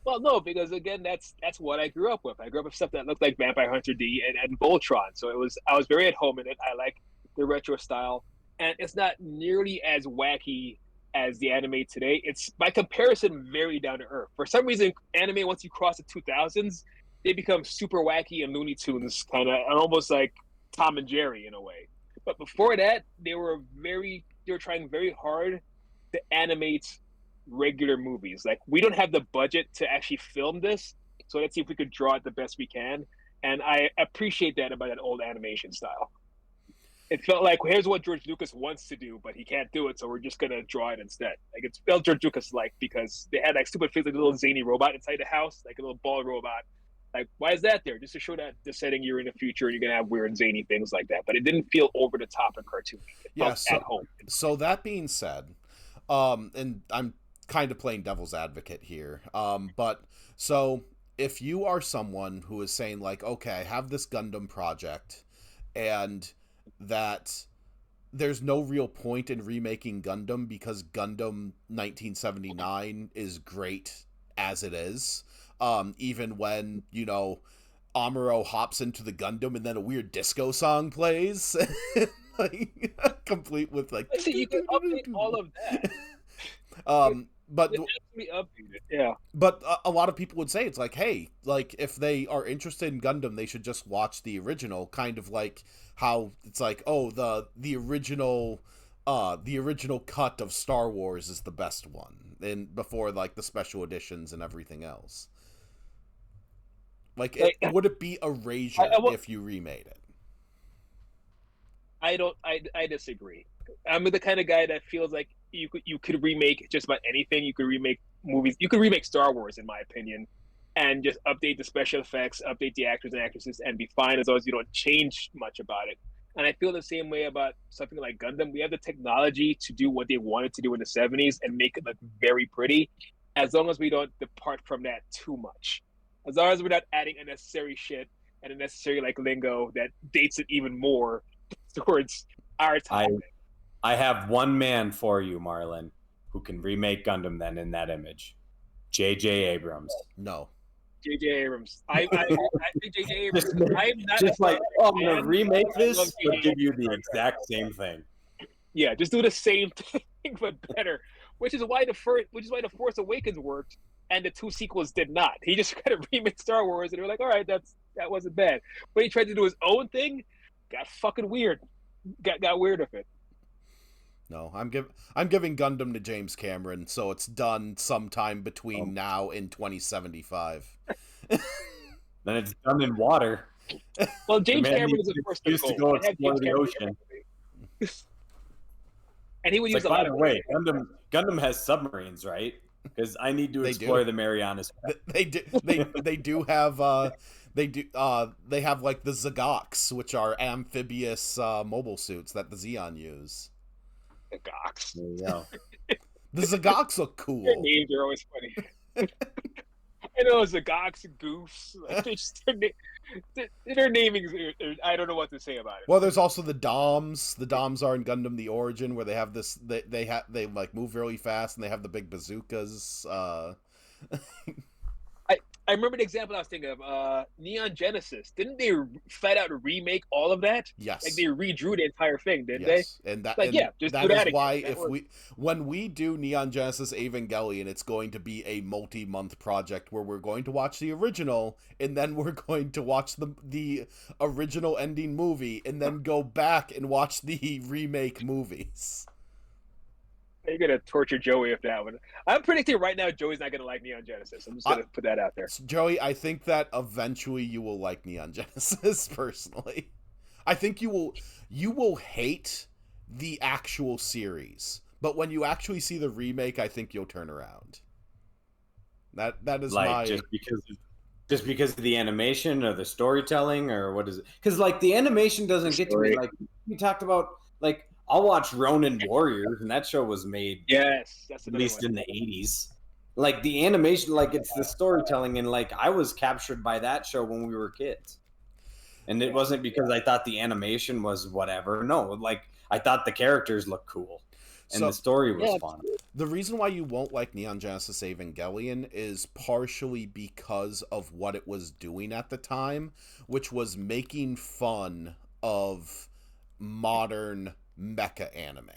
B: well, no, because again, that's what I grew up with. I grew up with stuff that looked like Vampire Hunter D and Voltron, so I was very at home in it. I like the retro style, and it's not nearly as wacky as the anime today. It's by comparison very down to earth. For some reason, anime, once you cross the 2000s, they become super wacky and Looney Tunes kind of, and almost like Tom and Jerry in a way. But before that, they were trying very hard to animate regular movies. Like, we don't have the budget to actually film this, so let's see if we could draw it the best we can. And I appreciate that about that old animation style. It felt like, here's what George Lucas wants to do, but he can't do it, so we're just gonna draw it instead. Like, it felt George Lucas like, because they had like stupid things like a little zany robot inside the house, like a little ball robot. Like, why is that there? Just to show that the setting you're in the future and you're gonna have weird zany things like that. But it didn't feel over the top and cartoony. It felt at home.
A: So that being said, and I'm kind of playing devil's advocate here, but so if you are someone who is saying like, okay, I have this Gundam project, and that there's no real point in remaking Gundam because Gundam 1979 is great as it is. Even when, Amuro hops into the Gundam and then a weird disco song plays. Like, complete with like...
B: See, you can update all of that.
A: But
B: yeah.
A: But a lot of people would say it's like, hey, like if they are interested in Gundam, they should just watch the original. Kind of like how it's like, oh, the original the original cut of Star Wars is the best one, and before like the special editions and everything else. Like, would it be erasure if you remade it?
B: I disagree. I'm the kind of guy that feels like you could remake just about anything. You could remake movies. You could remake Star Wars, in my opinion, and just update the special effects, update the actors and actresses, and be fine as long as you don't change much about it. And I feel the same way about something like Gundam. We have the technology to do what they wanted to do in the 70s and make it look very pretty, as long as we don't depart from that too much. As long as we're not adding unnecessary shit and unnecessary like lingo that dates it even more towards our time.
C: I have one man for you, Marlon, who can remake Gundam then in that image. J.J. Abrams.
A: No.
B: J.J. Abrams. I think J.J. Abrams. I'm not
C: just like, oh, I'm gonna remake this, but give you the exact same thing.
B: Yeah, just do the same thing but better. Which is why the Force Awakens worked and the two sequels did not. He just kind of remade Star Wars and they were like, all right, that wasn't bad. But he tried to do his own thing, got fucking weird. Got weird with it.
A: No, I'm giving Gundam to James Cameron, so it's done sometime between now and 2075.
C: Then it's done in water.
B: Well, James Cameron is the first
C: to go explore the ocean.
B: And he would use
C: a lot of way. Gundam has submarines, right? Because I need to explore the Marianas.
A: They do have they have like the Zagox, which are amphibious mobile suits that the Zeon use.
B: The Gox.
C: There you go.
A: The Zagox look cool.
B: Their names are always funny. I know Zagox and Goofs. Their namings, I don't know what to say about it.
A: Well, there's also the Doms. The Doms are in Gundam: The Origin, where they have this. They like move really fast, and they have the big bazookas.
B: I remember the example I was thinking of, Neon Genesis. Didn't they flat out remake all of that?
A: Yes.
B: Like they redrew the entire thing, didn't
A: they? And that,
B: like, just
A: that
B: do that
A: is why
B: again.
A: when we do Neon Genesis Evangelion, it's going to be a multi-month project where we're going to watch the original, and then we're going to watch the original ending movie, and then go back and watch the remake movies.
B: You're gonna torture Joey with that one. I'm predicting right now Joey's not gonna like Neon Genesis. I'm just gonna put that out there.
A: Joey, I think that eventually you will like Neon Genesis. Personally, I think you will hate the actual series, but when you actually see the remake, I think you'll turn around. That is like my
C: just because of the animation or the storytelling or what is it? Because like the animation doesn't get to me. Like we talked about, like. I'll watch Ronin Warriors, and that show was made
B: that's
C: at least in the 80s. Like the animation, like it's the storytelling, and like I was captured by that show when we were kids. And it wasn't because I thought the animation was whatever. No, like I thought the characters looked cool. And the story was fun.
A: The reason why you won't like Neon Genesis Evangelion is partially because of what it was doing at the time, which was making fun of modern mecha anime.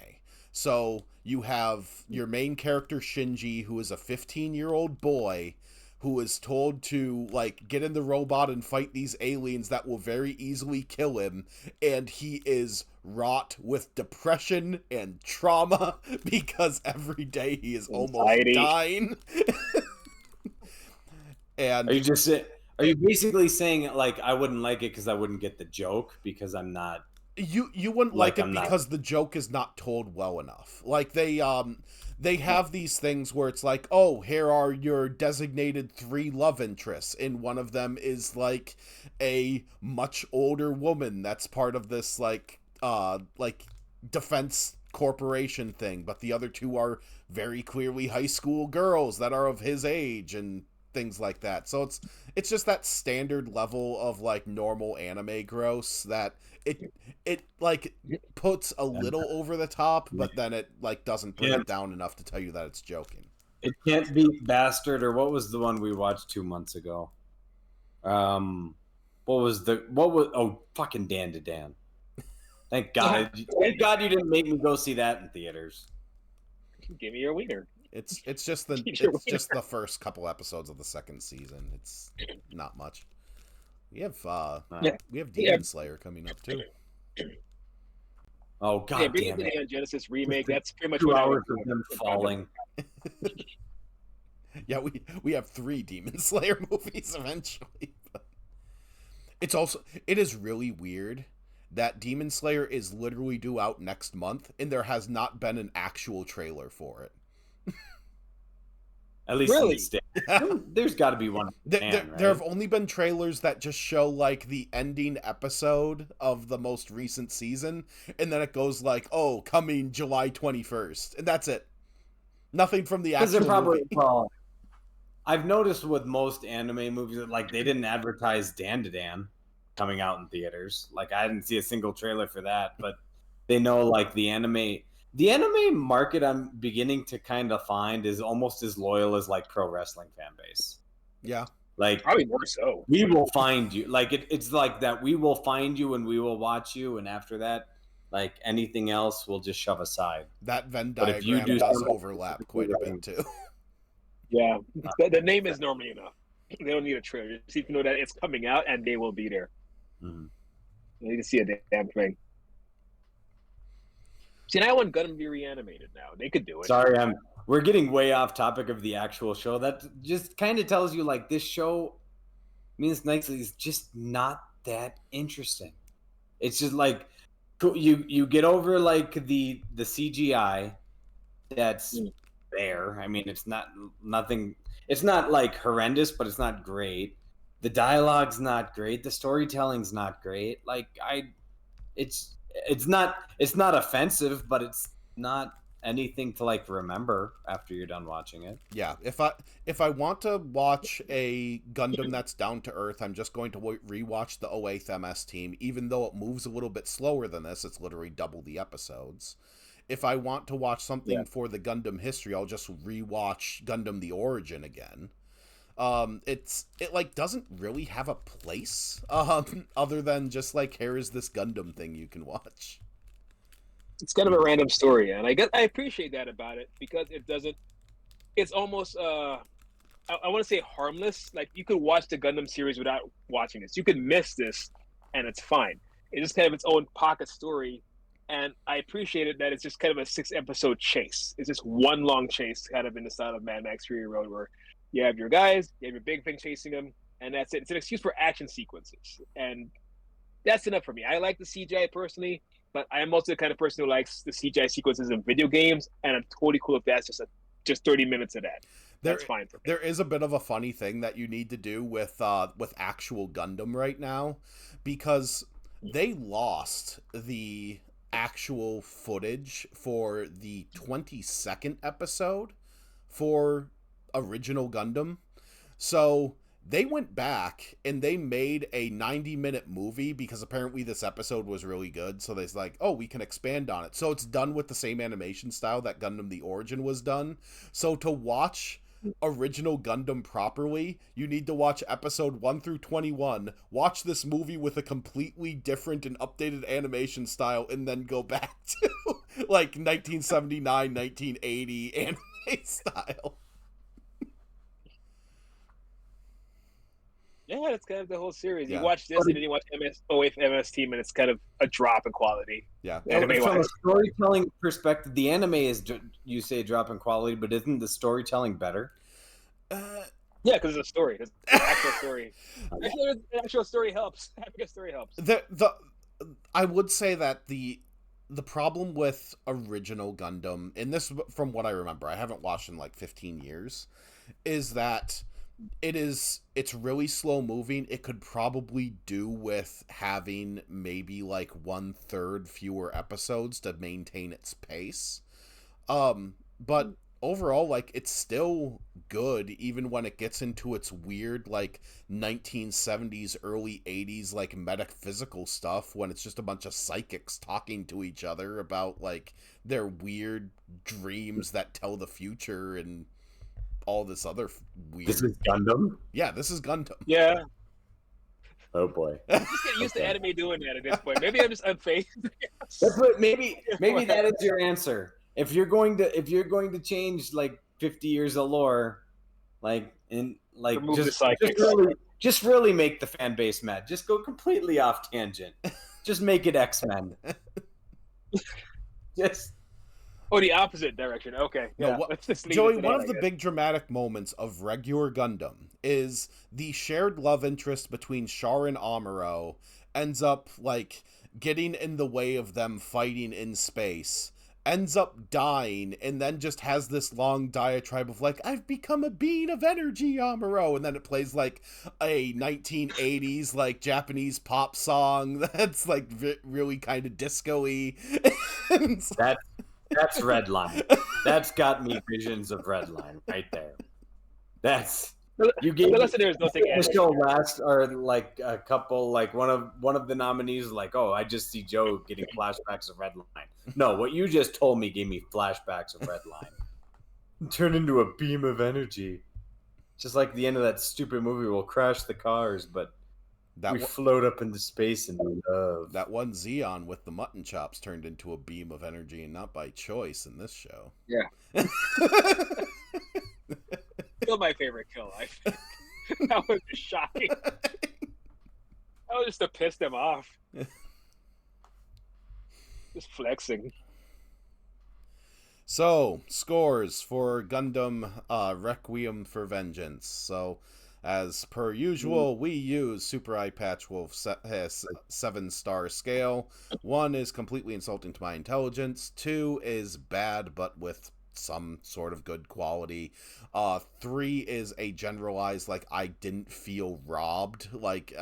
A: So you have your main character Shinji, who is a 15-year-old boy who is told to like get in the robot and fight these aliens that will very easily kill him, and he is wrought with depression and trauma because every day he is almost dying. And
C: are you basically saying like I wouldn't like it because I wouldn't get the joke because I'm not
A: You wouldn't like it because the joke is not told well enough. Like they have these things where it's like, oh, here are your designated 3 love interests, and one of them is like a much older woman that's part of this like defense corporation thing, but the other 2 are very clearly high school girls that are of his age and things like that. So it's just that standard level of like normal anime gross that it like puts a little over the top, but then it like doesn't bring it down enough to tell you that it's joking.
C: It can't be Bastard, or what was the one we watched 2 months ago? Fucking Dan to Dan. Thank God you didn't make me go see that in theaters.
B: Give me your wiener.
A: It's just the first couple episodes of the 2nd season. It's not much. We have Demon Slayer coming up too.
C: Oh god
B: Yeah, bring
C: damn
B: it
C: it!
B: to the Genesis remake. That's pretty much
C: 2
B: what I
C: hours
B: would
C: of
B: do.
C: them falling.
A: Yeah, we have 3 Demon Slayer movies eventually. It is really weird that Demon Slayer is literally due out next month, and there has not been an actual trailer for it.
C: At least in the States. There's got to be one.
A: There have only been trailers that just show like the ending episode of the most recent season, and then it goes like, "Oh, coming July 21st," and that's it. Nothing from the actual movie.
C: Well, I've noticed with most anime movies that like they didn't advertise Dan to Dan coming out in theaters. Like I didn't see a single trailer for that, but they know like the anime market I'm beginning to kind of find is almost as loyal as like pro wrestling fan base.
A: Yeah.
B: Like probably more so.
C: We will find you. Like it's like that. We will find you and we will watch you, and after that, like anything else, we'll just shove aside.
A: That Venn diagram does overlap quite a bit too.
B: Yeah, the name is normally enough. They don't need a trailer. Just need to know that it's coming out and they will be there.
C: Mm-hmm.
B: You need to see a damn thing. See, I want Gundam to be reanimated now. They could do it.
C: Sorry, we're getting way off topic of the actual show. That just kind of tells you like this show, Means Nicely, is just not that interesting. It's just like you get over like the CGI that's there. I mean, it's nothing. It's not like horrendous, but it's not great. The dialogue's not great. The storytelling's not great. Like it's not offensive, but it's not anything to like remember after you're done watching it.
A: Yeah, if I want to watch a Gundam that's down to earth, I'm just going to rewatch the 08th MS team, even though it moves a little bit slower than this. It's literally double the episodes. If I want to watch something for the Gundam history, I'll just rewatch Gundam the Origin again. It like doesn't really have a place other than just like here is this Gundam thing you can watch.
B: It's kind of a random story, and I appreciate that about it because it doesn't. It's almost I want to say harmless. Like you could watch the Gundam series without watching this. You could miss this, and it's fine. It's just kind of its own pocket story, and I appreciated that it's just kind of a 6-episode chase. It's just one long chase, kind of in the style of Mad Max Fury Road, where you have your guys, you have your big thing chasing them, and that's it. It's an excuse for action sequences, and that's enough for me. I like the CGI personally, but I am also the kind of person who likes the CGI sequences in video games, and I'm totally cool if that's just 30 minutes of that. That's fine for me.
A: There is a bit of a funny thing that you need to do with actual Gundam right now, because they lost the actual footage for the 22nd episode for original Gundam. So they went back and they made a 90-minute movie because apparently this episode was really good. So they're like, oh, we can expand on it. So it's done with the same animation style that Gundam the Origin was done. So to watch original Gundam properly, you need to watch episode 1 through 21, watch this movie with a completely different and updated animation style, and then go back to like 1979, 1980 anime style.
B: Yeah, that's kind of the whole series. You watch this and then you watch MS Team, and it's kind of a drop in quality.
A: Yeah.
C: From a storytelling perspective, the anime is, you say, drop in quality, but isn't the storytelling better?
B: Yeah, because it's a story. It's an actual story. Actually, the actual story helps. Having a story helps.
A: I would say that the problem with original Gundam, and this from what I remember, I haven't watched in like 15 years, is that it's really slow moving. It could probably do with having maybe like 1/3 fewer episodes to maintain its pace. But overall, like, it's still good even when it gets into its weird like 1970s early 80s like metaphysical stuff, when it's just a bunch of psychics talking to each other about like their weird dreams that tell the future and all this other weird.
C: This is Gundam?
A: Yeah, this is Gundam.
B: Yeah.
C: Oh boy.
B: I'm just getting used to anime doing that at this point. Maybe I'm just unfazed.
C: That's what, maybe that is your answer. If you're going to change like 50 years of lore, like in like just really make the fan base mad. Just go completely off tangent. Just make it X-Men. Just
B: the opposite direction. Okay, yeah.
A: No,
B: Let's just leave
A: Joey,
B: it to
A: one
B: that,
A: of
B: I
A: the
B: guess.
A: big dramatic moments of regular Gundam is the shared love interest between Char and Amuro ends up, like, getting in the way of them fighting in space, ends up dying, and then just has this long diatribe of, like, I've become a being of energy, Amuro, and then it plays, like, a 1980s, like, Japanese pop song that's, like, really kind of disco-y.
C: that's Redline. That's got me visions of Redline right there. That's you gave
B: the listeners don't think
C: the show last, or like a couple, like one of the nominees, like, oh, I just see Joe getting flashbacks of Redline. No, what you just told me gave me flashbacks of Redline. Turn into a beam of energy, just like the end of that stupid movie. We'll crash the cars, but we float up into space and we love.
A: That one Zeon with the mutton chops turned into a beam of energy, and not by choice in this show.
B: Yeah. Still my favorite kill. That was just shocking. That was just to piss them off. Just flexing.
A: So, scores for Gundam Requiem for Vengeance. So, as per usual, we use Super Eye Patch Wolf 7-star scale. 1 is completely insulting to my intelligence. 2 is bad, but with some sort of good quality. 3 is a generalized, like, I didn't feel robbed. Like,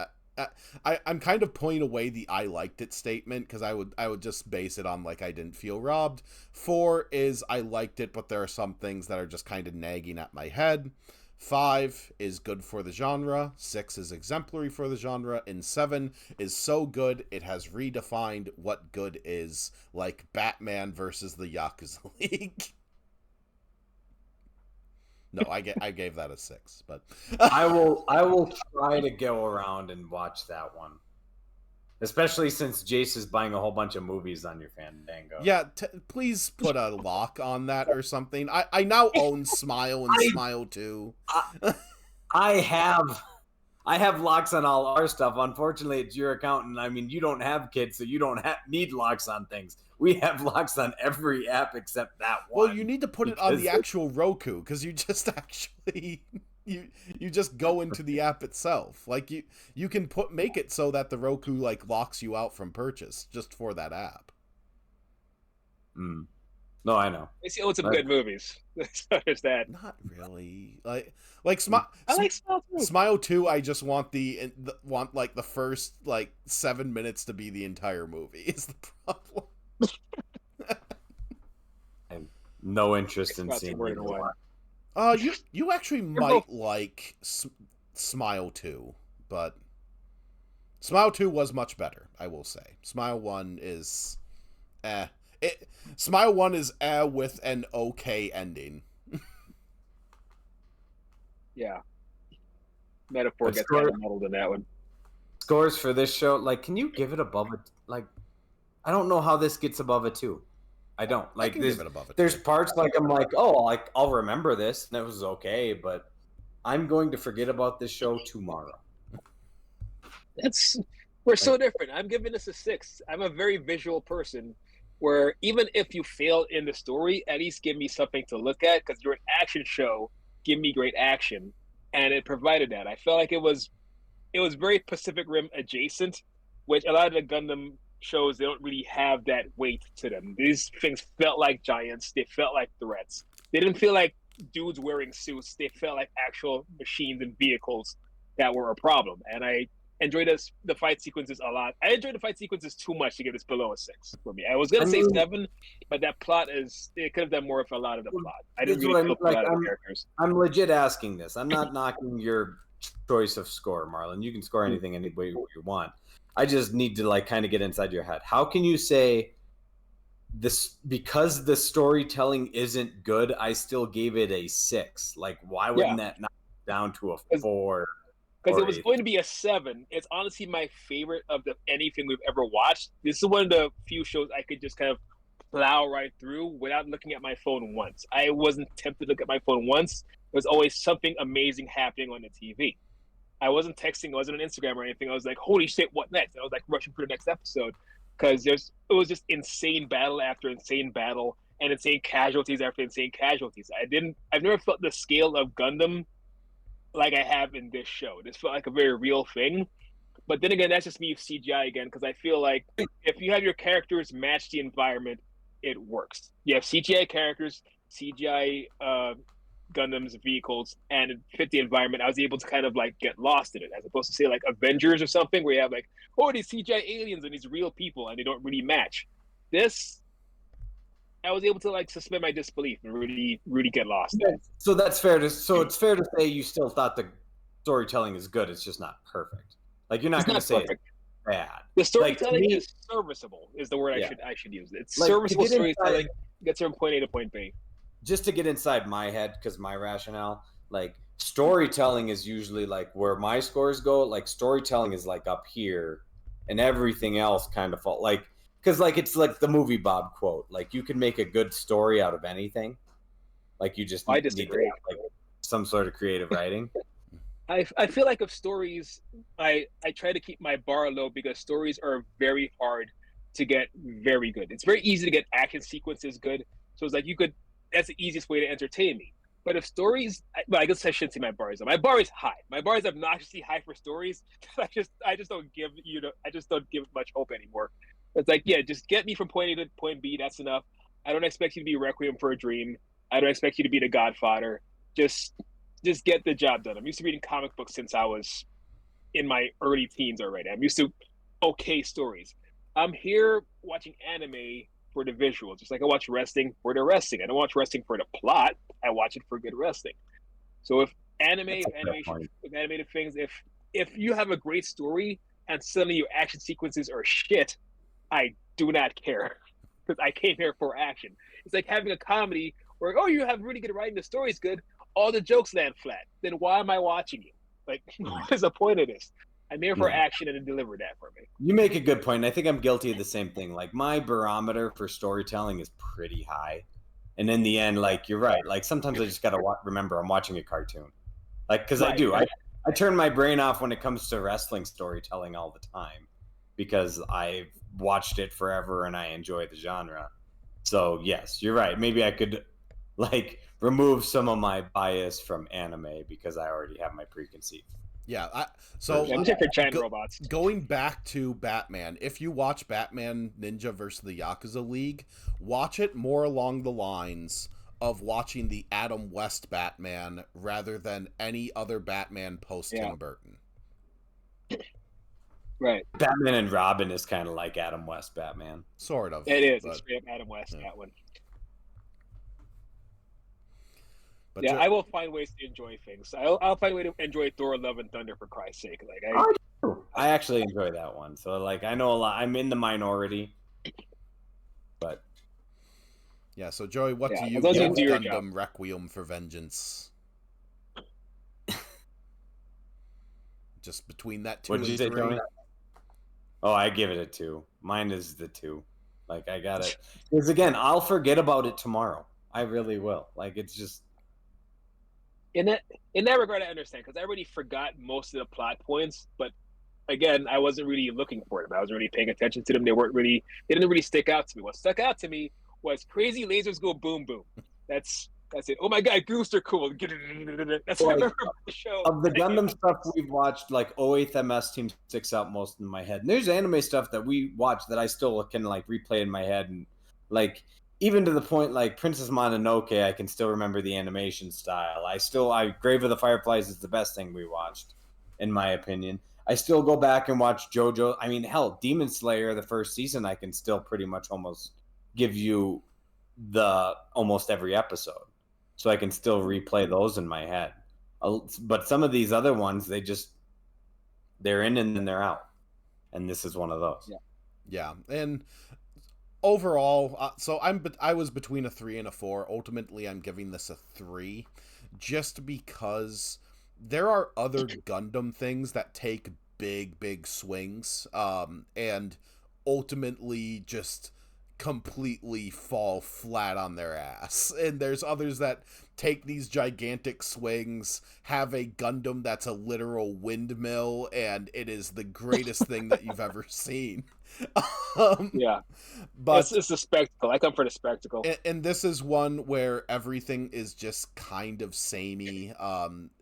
A: I'm kind of pulling away the I liked it statement, because I would just base it on, like, I didn't feel robbed. 4 is I liked it, but there are some things that are just kind of nagging at my head. 5 is good for the genre, 6 is exemplary for the genre, and 7 is so good it has redefined what good is, like Batman versus the Yakuza League. No, I gave that a 6, but
C: I will try to go around and watch that one. Especially since Jace is buying a whole bunch of movies on your Fandango.
A: Yeah, please put a lock on that or something. I now own Smile and Smile 2.
C: I have locks on all our stuff. Unfortunately, it's your account, and I mean, you don't have kids, so you don't need locks on things. We have locks on every app except that one.
A: Well, you need to put it on the actual Roku, because you just actually... You just go into the app itself. Like, you can make it so that the Roku, like, locks you out from purchase just for that app.
C: No, I know.
B: They see some good movies. So there's that.
A: Not really. Like
B: I like Smile 2.
A: Smile 2, I just want like the first, like, 7 minutes to be the entire movie is the problem.
C: I have no interest in seeing it.
A: You actually might like Smile 2, but Smile 2 was much better, I will say. Smile 1 is Smile 1 is with an okay ending.
B: Yeah. Metaphor gets kind of muddled in that one.
C: Scores for this show, like, can you give it above a, like, I don't know how this gets above a 2. I don't like this. There's parts like I'm like, oh, like I'll remember this, and it was okay, but I'm going to forget about this show tomorrow.
B: We're so different. I'm giving this a 6. I'm a very visual person, where even if you fail in the story, at least give me something to look at, because you're an action show. Give me great action, and it provided that. I felt like it was very Pacific Rim adjacent, which a lot of the Gundam shows, they don't really have that weight to them. These things felt like giants. They felt like threats. They didn't feel like dudes wearing suits. They felt like actual machines and vehicles that were a problem. And I enjoyed the fight sequences a lot. I enjoyed the fight sequences too much to give this below a 6 for me. I was going to say 7, but that plot it could have done more with a lot of the plot. I didn't really feel a lot of the characters.
C: I'm legit asking this. I'm not knocking your choice of score, Marlon. You can score anything any way you want. I just need to, like, kind of get inside your head. How can you say this, because the storytelling isn't good, I still gave it a 6? Like, why wouldn't that knock it down to a 4?
B: Because it was going to be a 7. It's honestly my favorite of anything we've ever watched. This is one of the few shows I could just kind of plow right through without looking at my phone once. I wasn't tempted to look at my phone once. There was always something amazing happening on the TV. I wasn't texting, I wasn't on Instagram or anything. I was like, holy shit, what next? And I was like rushing for the next episode, because it was just insane battle after insane battle and insane casualties after insane casualties. I've never felt the scale of Gundam like I have in this show. This felt like a very real thing. But then again, that's just me with CGI again, because I feel like if you have your characters match the environment, it works. You have CGI characters, CGI Gundams, vehicles, and it fit the environment. I was able to kind of like get lost in it, as opposed to say like Avengers or something, where you have like, oh, these CGI aliens and these real people, and they don't really match. This, I was able to like suspend my disbelief and really, really get lost.
C: So that's fair to. So it's fair to say you still thought the storytelling is good. It's just not perfect. Like you're not going to say it's bad.
B: The storytelling is serviceable. Is the word I should use. It's like, serviceable storytelling. Gets from point A to point B.
C: Just to get inside my head, because my rationale, like storytelling is usually like where my scores go. Like storytelling is like up here, and everything else kind of fall like because like it's like the movie Bob quote. Like you can make a good story out of anything. Like you just
B: need to have,
C: like some sort of creative writing.
B: I feel like of stories, I try to keep my bar low because stories are very hard to get very good. It's very easy to get action sequences good. So it's like that's the easiest way to entertain me. But if stories, well, I guess I shouldn't say my bar is. My bar is high. My bar is obnoxiously high for stories. I just don't give much hope anymore. It's like, yeah, just get me from point A to point B. That's enough. I don't expect you to be Requiem for a Dream. I don't expect you to be The Godfather. Just get the job done. I'm used to reading comic books since I was in my early teens already. I'm used to okay stories. I'm here watching anime for the visuals, just like I watch wrestling for the wrestling. I don't watch wrestling for the plot. I watch it for good wrestling. So if animated things, if you have a great story and suddenly your action sequences are shit, I do not care because I came here for action. It's like having a comedy where, oh, you have really good writing, the story's good, all the jokes land flat. Then why am I watching you? Like, what is the point of this? I'm here for action and to deliver that for me.
C: You make a good point. I think I'm guilty of the same thing. Like my barometer for storytelling is pretty high. And in the end, like you're right. Like sometimes I just got to remember I'm watching a cartoon. Like, cause I do. I turn my brain off when it comes to wrestling storytelling all the time because I've watched it forever and I enjoy the genre. So yes, you're right. Maybe I could like remove some of my bias from anime because I already have my preconceived.
A: Yeah,
B: robots.
A: Going back to Batman, if you watch Batman Ninja versus the Yakuza League, watch it more along the lines of watching the Adam West Batman rather than any other Batman post Tim Burton.
B: Right.
C: Batman and Robin is kind of like Adam West Batman.
A: Sort of.
B: It is. It's straight up Adam West, that one. But I will find ways to enjoy things. I'll find a way to enjoy Thor: Love and Thunder for Christ's sake. Like
C: I actually enjoy that one. So like I know a lot. I'm in the minority, but
A: yeah. So Joey, what do you give Gundam Requiem for Vengeance? Just between that 2 and 3. Tony?
C: Oh, I give it a 2. Mine is the 2. Like I got it because again, I'll forget about it tomorrow. I really will. Like it's just.
B: In that regard, I understand because I already forgot most of the plot points. But again, I wasn't really looking for them. I wasn't really paying attention to them. They didn't really stick out to me. What stuck out to me was crazy lasers go boom boom. That's it. Oh my god, Goose are cool. That's what I remember about the show.
C: Of the Gundam stuff we've watched, like 08th MS Team sticks out most in my head. And there's anime stuff that we watch that I still can like replay in my head and like. Even to the point like Princess Mononoke, I can still remember the animation style. Grave of the Fireflies is the best thing we watched, in my opinion. I still go back and watch JoJo. I mean, hell, Demon Slayer, the first season, I can still pretty much almost give you almost every episode. So I can still replay those in my head. But some of these other ones, they're in and then they're out. And this is one of those.
A: Yeah. And overall, so I was between a 3 and a 4. Ultimately, I'm giving this a 3, just because there are other Gundam things that take big swings, and ultimately just completely fall flat on their ass. And there's others that take these gigantic swings, have a Gundam that's a literal windmill, and it is the greatest thing that you've ever seen.
B: Yeah.
A: But
B: it's a spectacle. I come for the spectacle.
A: And this is one where everything is just kind of samey.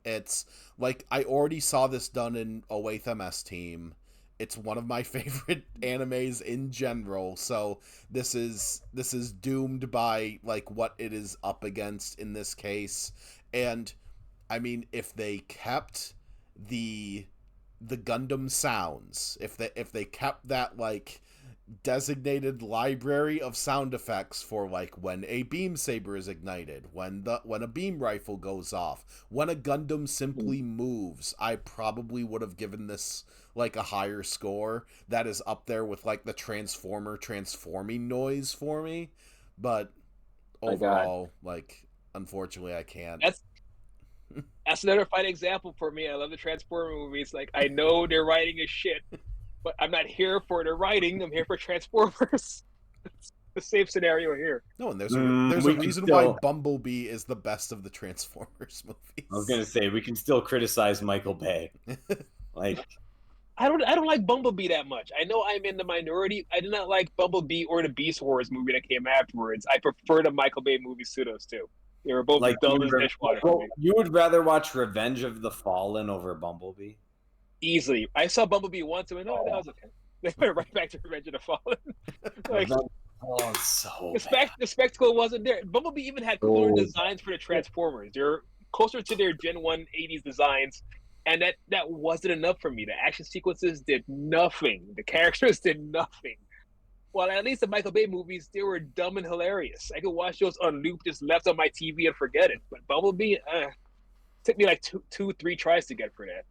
A: It's like, I already saw this done in Oath MS Team. It's one of my favorite animes in general, so this is doomed by like what it is up against in this case. And I mean, if they kept the Gundam sounds, if they kept that like designated library of sound effects for like when a beam saber is ignited, when a beam rifle goes off, when a Gundam simply moves, I probably would have given this like a higher score. That is up there with like the Transformer transforming noise for me. But overall, like, unfortunately I can't.
B: That's another fine example for me. I love the Transformer movies. Like, I know their writing is shit, but I'm not here for their writing. I'm here for Transformers. It's the same scenario here.
A: No, and there's a reason why Bumblebee is the best of the Transformers movies.
C: I was gonna say, we can still criticize Michael Bay. Like,
B: I don't like Bumblebee that much. I know I'm in the minority. I did not like Bumblebee or the Beast Wars movie that came afterwards. I prefer the Michael Bay movie pseudos too. They were both like dull as dishwater.
C: You would rather watch Revenge of the Fallen over Bumblebee?
B: Easily. I saw Bumblebee once and went, oh, that was okay. They went right back to Revenge of the Fallen. Like,
C: so
B: the spectacle wasn't there. Bumblebee even had cooler designs for the Transformers. They're closer to their Gen 1 80s designs, and that wasn't enough for me. The action sequences did nothing. The characters did nothing. Well, at least the Michael Bay movies, they were dumb and hilarious. I could watch those on loop, just left on my TV and forget it. But Bumblebee, took me like two, 3 tries to get for that.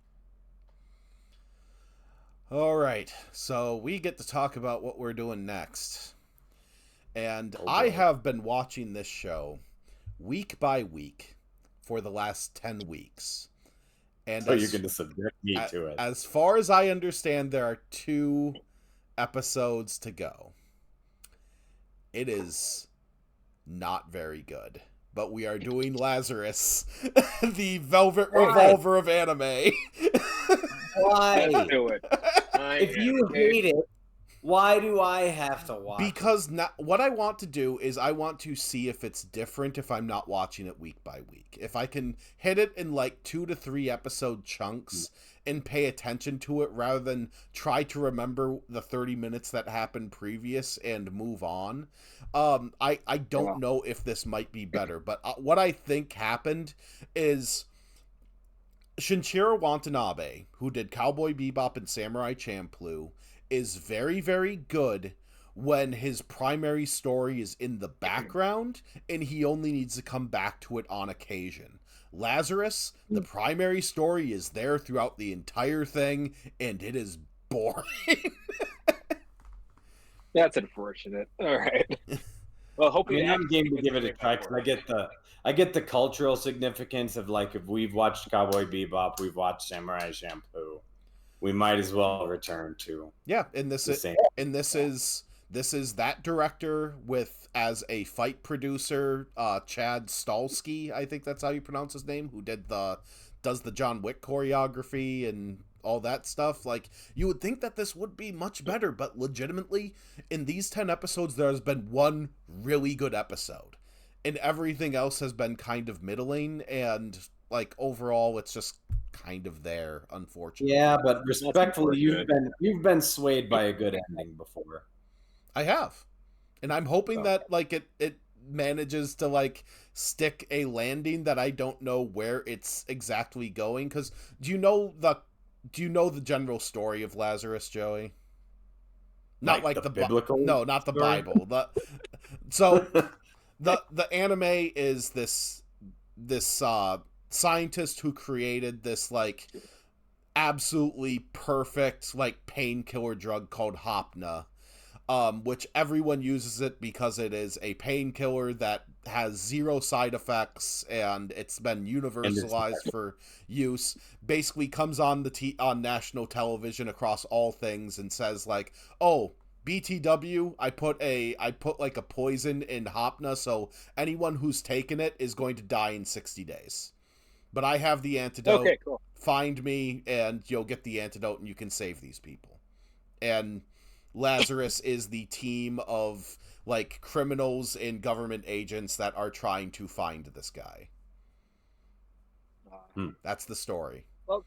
A: All right, so we get to talk about what we're doing next. And I have been watching this show week by week for the last 10 weeks. And
C: so you're going to subject me to it.
A: As far as I understand, there are 2 episodes to go. It is not very good. But we are doing Lazarus, the Velvet Revolver of anime.
C: Why?
B: Let's do it.
C: If you hate it, why do I have to watch
A: Because what I want to do is I want to see if it's different if I'm not watching it week by week. If I can hit it in like 2 to 3 episode chunks and pay attention to it rather than try to remember the 30 minutes that happened previous and move on. I don't know if this might be better, but what I think happened is Shinichiro Watanabe, who did Cowboy Bebop and Samurai Champloo, is very, very good when his primary story is in the background and he only needs to come back to it on occasion. Lazarus, the primary story is there throughout the entire thing, and it is boring.
B: That's unfortunate. All right. Well, hopefully
C: I'm game to give it a try because I get the cultural significance of, like, if we've watched Cowboy Bebop, we've watched Samurai Champloo, we might as well return to
A: and this is that director with as a fight producer, Chad Stahelski, I think that's how you pronounce his name, who does the John Wick choreography and all that stuff. Like, you would think that this would be much better, but legitimately in these 10 episodes there has been one really good episode and everything else has been kind of middling, and like overall it's just kind of there, unfortunately.
C: Yeah, but respectfully, you've been swayed by a good ending before.
A: I have. And I'm hoping that like it manages to like stick a landing that I don't know where it's exactly going, cuz do you know the general story of Lazarus, Joey? Not like the biblical? No, not the story? Bible. The anime is this scientist who created this like absolutely perfect like painkiller drug called Hopna, which everyone uses it because it is a painkiller that has 0 side effects and it's been universalized for use. Basically comes on on national television across all things and says like, oh, BTW, I put like a poison in Hopna, so anyone who's taken it is going to die in 60 days. But I have the antidote.
B: Okay, cool.
A: Find me, and you'll get the antidote, and you can save these people. And Lazarus is the team of like criminals and government agents that are trying to find this guy. That's the story.
B: Well,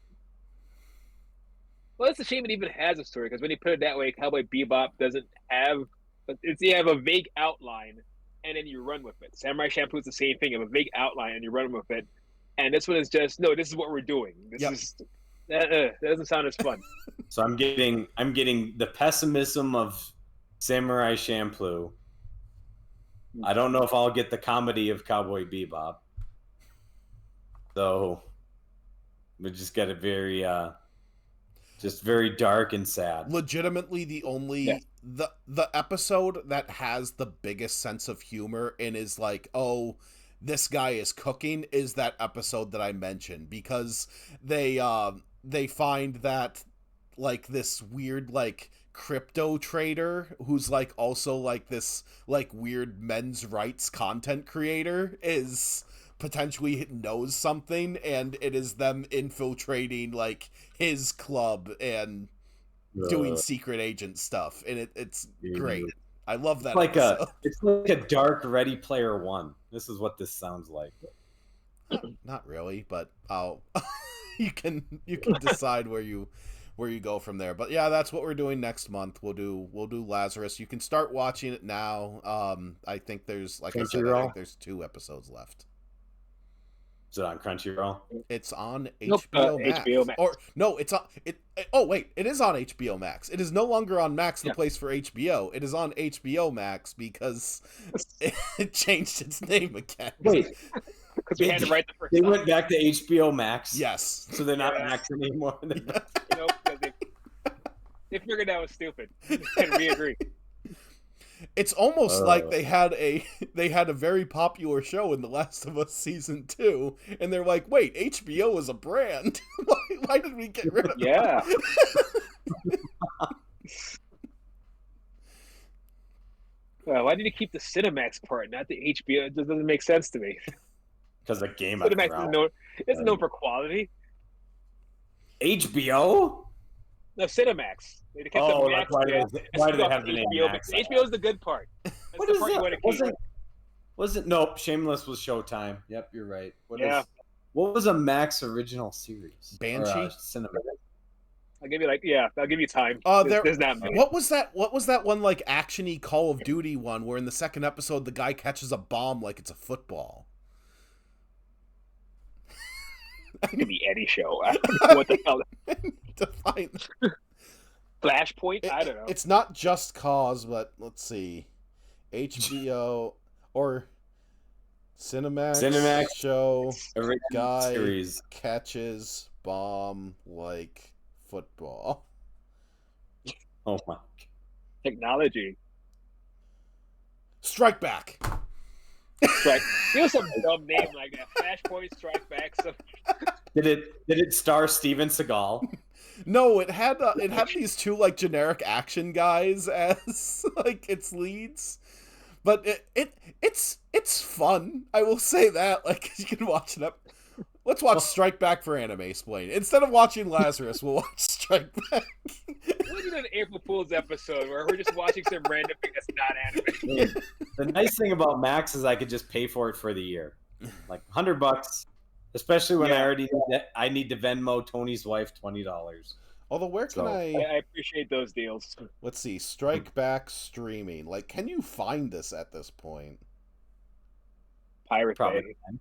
B: it's a shame it even has a story, because when you put it that way, Cowboy Bebop doesn't have. You have a vague outline, and then you run with it. Samurai Champloo is the same thing. You have a vague outline, and you run with it. And this one is just, no, this is what we're doing. This is that doesn't sound as fun.
C: So I'm getting the pessimism of Samurai Champloo. I don't know if I'll get the comedy of Cowboy Bebop. So we just got a very just very dark and sad.
A: Legitimately the only the episode that has the biggest sense of humor and is like, oh, this guy is cooking, is that episode that I mentioned, because they find that like this weird like crypto trader who's like also like this like weird men's rights content creator is potentially knows something, and it is them infiltrating like his club and doing secret agent stuff, and it's great. I love that.
C: It's like a dark Ready Player One. This is what this sounds like.
A: Not really, but you can decide where you go from there. But yeah, that's what we're doing next month. We'll do Lazarus. You can start watching it now. I think there's, like I said, I think there's 2 episodes left.
C: Is it on Crunchyroll?
A: It's on HBO Max. HBO Max. Or no, it's on it. Oh wait, it is on HBO Max. It is no longer on Max, the place for HBO. It is on HBO Max because it changed its name again.
C: Wait,
B: because we had to write the first.
C: They went back to HBO Max.
A: Yes,
C: so they're not Max anymore.
B: Nope, they figured that was stupid, and we agree.
A: It's almost like they had a very popular show in The Last of Us Season 2, and they're like, wait, HBO is a brand. Why did we get rid of it?
B: Yeah. Why did you keep the Cinemax part, not the HBO? It just doesn't make sense to me.
C: Because a game
B: Cinemax isn't known for quality.
C: HBO?
B: No, Cinemax. They kept
C: why do they have the name Max?
B: HBO is the good part. That's
C: what
B: the
C: is
B: part
C: that? Wasn't nope. Shameless was Showtime. Yep, you're right.
B: What
C: was a Max original series?
A: Banshee.
C: Cinema.
B: I'll give you time. There's not many.
A: What was that one like action-y Call of Duty one where in the second episode the guy catches a bomb like it's a football?
B: It could be any show. I don't know what the hell.
A: To find
B: Flashpoint? I don't know.
A: It's not Just Cause, but let's see. HBO or Cinemax show guy series. Catches bomb like football.
C: Oh my.
B: Technology.
A: Strike Back.
B: Give us some dumb name like that. Flashpoint, Strike Back.
C: Did it star Steven Seagal?
A: No, it had these 2 like generic action guys as like its leads, but it's fun. I will say that. Like you can watch it up. Let's watch Strike Back for Animesplaining. Instead of watching Lazarus, we'll watch Strike Back.
B: We'll do an April Fool's episode where we're just watching some random thing that's not anime.
C: The nice thing about Max is I could just pay for it for the year, like $100. Especially when I need to Venmo Tony's wife $20.
A: Although where can
B: I appreciate those deals.
A: Let's see, Strike Back streaming. Like, can you find this at this point?
B: Pirate
C: Probably.
B: Bay.
C: I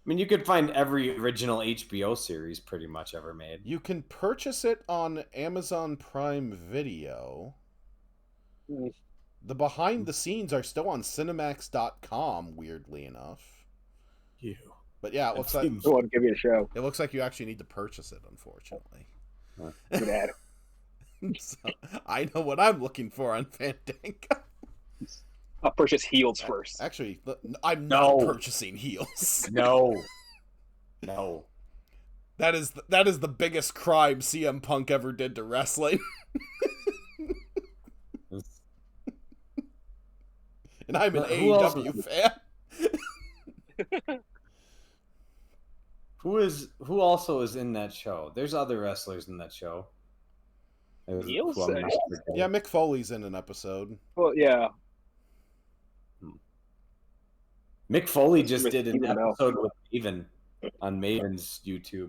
C: mean, you could find every original HBO series pretty much ever made.
A: You can purchase it on Amazon Prime Video. The behind the scenes are still on Cinemax.com, weirdly enough.
C: Ew.
A: But yeah, it looks like
B: I want to give you a show.
A: It looks like you actually need to purchase it, unfortunately.
B: Good ad.
A: So, I know what I'm looking for on Fandango.
B: I'll purchase heels first.
A: Actually, I'm not purchasing heels.
C: No.
A: That is the biggest crime CM Punk ever did to wrestling. And I'm an AEW fan.
C: Who also is in that show? There's other wrestlers in that show.
A: Yeah, Mick Foley's in an episode.
B: Well, yeah.
C: Mick Foley just did an episode with Maven on Maven's YouTube.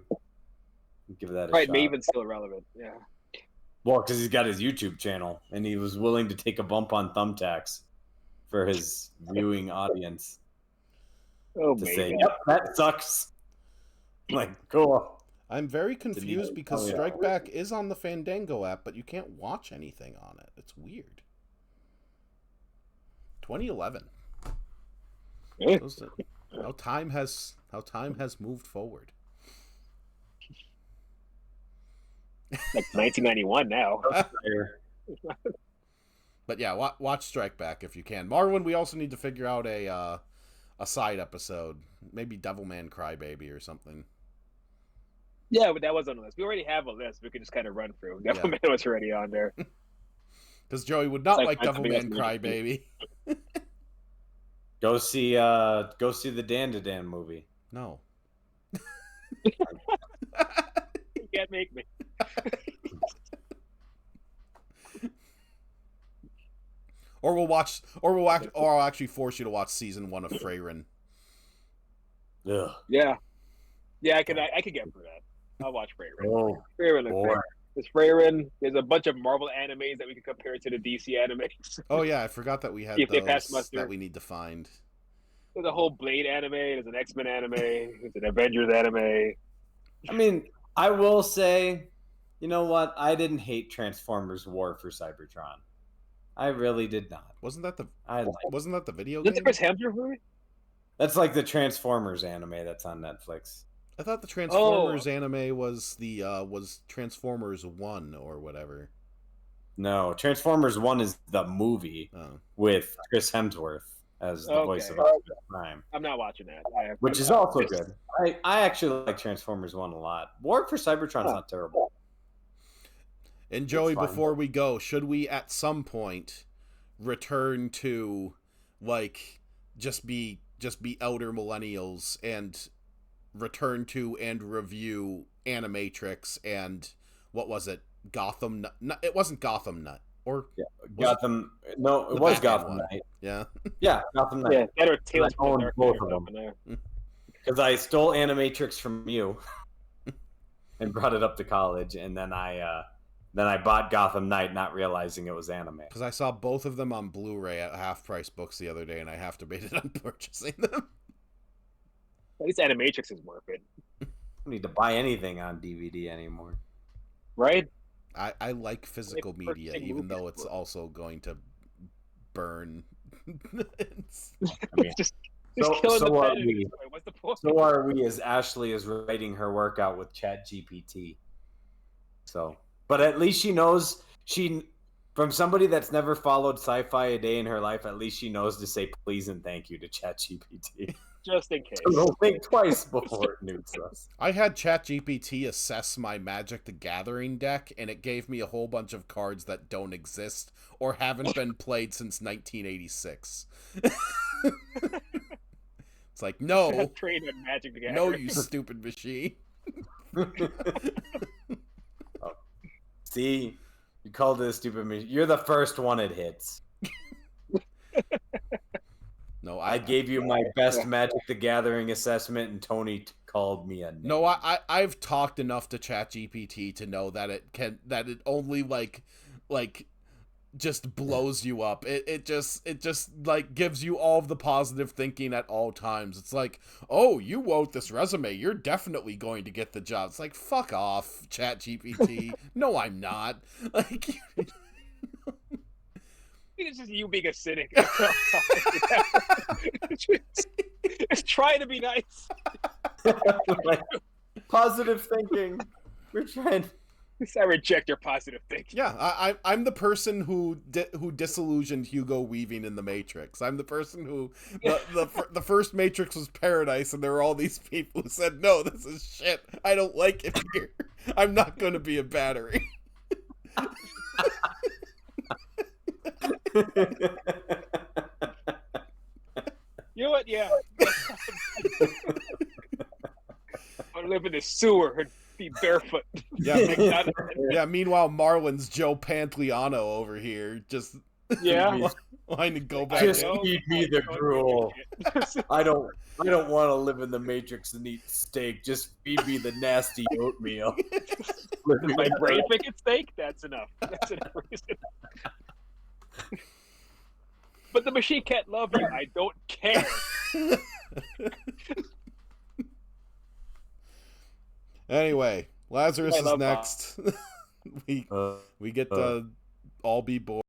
C: Give that a shot.
B: Maven's still relevant. Yeah.
C: Well, because he's got his YouTube channel, and he was willing to take a bump on thumbtacks for his viewing audience.
B: Oh,
C: to say, yep, that sucks. Like, cool.
A: I'm very confused because Strike Back is on the Fandango app, but you can't watch anything on it. It's weird. 2011. How time has moved forward.
B: Like 1991 now.
A: But yeah, watch Strike Back if you can. Marwin, we also need to figure out a side episode. Maybe Devilman Crybaby or something.
B: Yeah, but that was on the list. We already have a list. We could just kind of run through. Devilman was already on there.
A: Because Joey would not like Devilman Crybaby.
C: Go see the Dan movie.
A: No.
B: You can't make me.
A: I'll actually force you to watch season 1 of Freyrin.
C: Ugh.
B: Yeah, I could get for that. I'll watch Freyrin.
C: Oh,
B: Freyrin. There's Freyrin. There's a bunch of Marvel animes that we can compare to the DC animes.
A: Oh yeah, I forgot that we had those that we need to find.
B: There's a whole Blade anime. There's an X-Men anime. There's an Avengers anime.
C: I mean, I will say, you know what? I didn't hate Transformers War for Cybertron. I really did not.
A: Wasn't that the video
B: game?
A: Is that the
B: Chris Hemsworth movie?
C: That's like the Transformers anime that's on Netflix.
A: I thought the Transformers anime was was Transformers 1 or whatever.
C: No, Transformers 1 is the movie with Chris Hemsworth as the voice of Optimus Prime.
B: I'm not watching that.
C: Which is also good. I actually like Transformers 1 a lot. War for Cybertron's not terrible.
A: And Joey, before we go, should we at some point return to like just be elder millennials and return to and review Animatrix and what was it? Gotham Nut? It wasn't Gotham Nut. Or
C: Gotham. No, it was Gotham Knight.
A: Yeah.
C: Yeah, Gotham Knight.
B: Yeah, better Tales from the
C: both of them. Because I stole Animatrix from you and brought it up to college, and then I bought Gotham Knight, not realizing it was anime.
A: Because I saw both of them on Blu-ray at Half Price Books the other day, and I have debated on purchasing them.
B: At least Animatrix is worth it.
C: I don't need to buy anything on DVD anymore.
B: Right?
A: I like physical media, even though it's also going to burn.
C: So are we. What's the point? So are we, as Ashley is writing her workout with ChatGPT. So, but at least she knows from somebody that's never followed sci-fi a day in her life, at least she knows to say please and thank you to ChatGPT.
B: Just in case.
C: So don't think twice before it nukes us.
A: I had ChatGPT assess my Magic the Gathering deck, and it gave me a whole bunch of cards that don't exist or haven't been played since 1986. It's like, no.
B: Magic the Gathering.
A: No, you stupid machine.
C: See, you called it a stupid machine. You're the first one it hits.
A: No,
C: I gave you my best Magic the Gathering assessment, and Tony called me a name.
A: No, I've talked enough to ChatGPT to know that it only like just blows you up. It just like gives you all of the positive thinking at all times. It's like, oh, you wrote this resume, you're definitely going to get the job. It's like, fuck off, ChatGPT. No, I'm not. Like.
B: It's just you being a cynic. Just trying to be nice.
C: Positive thinking. We're trying.
B: I reject your positive thinking.
A: Yeah, I'm the person who disillusioned Hugo Weaving in The Matrix. I'm the person who the first Matrix was paradise, and there were all these people who said, "No, this is shit. I don't like it here. I'm not going to be a battery."
B: You know what? Yeah. I live in the sewer and be barefoot.
A: Yeah. Meanwhile, Marlon's Joe Pantoliano over here, just wanting to go back.
C: Just feed me the gruel. I don't want to live in the Matrix and eat steak. Just feed me the nasty oatmeal.
B: Does my brain think it's steak? That's enough. That's enough reason. But the machine can't love you. I don't care.
A: Anyway, Lazarus is next. we get to all be bored.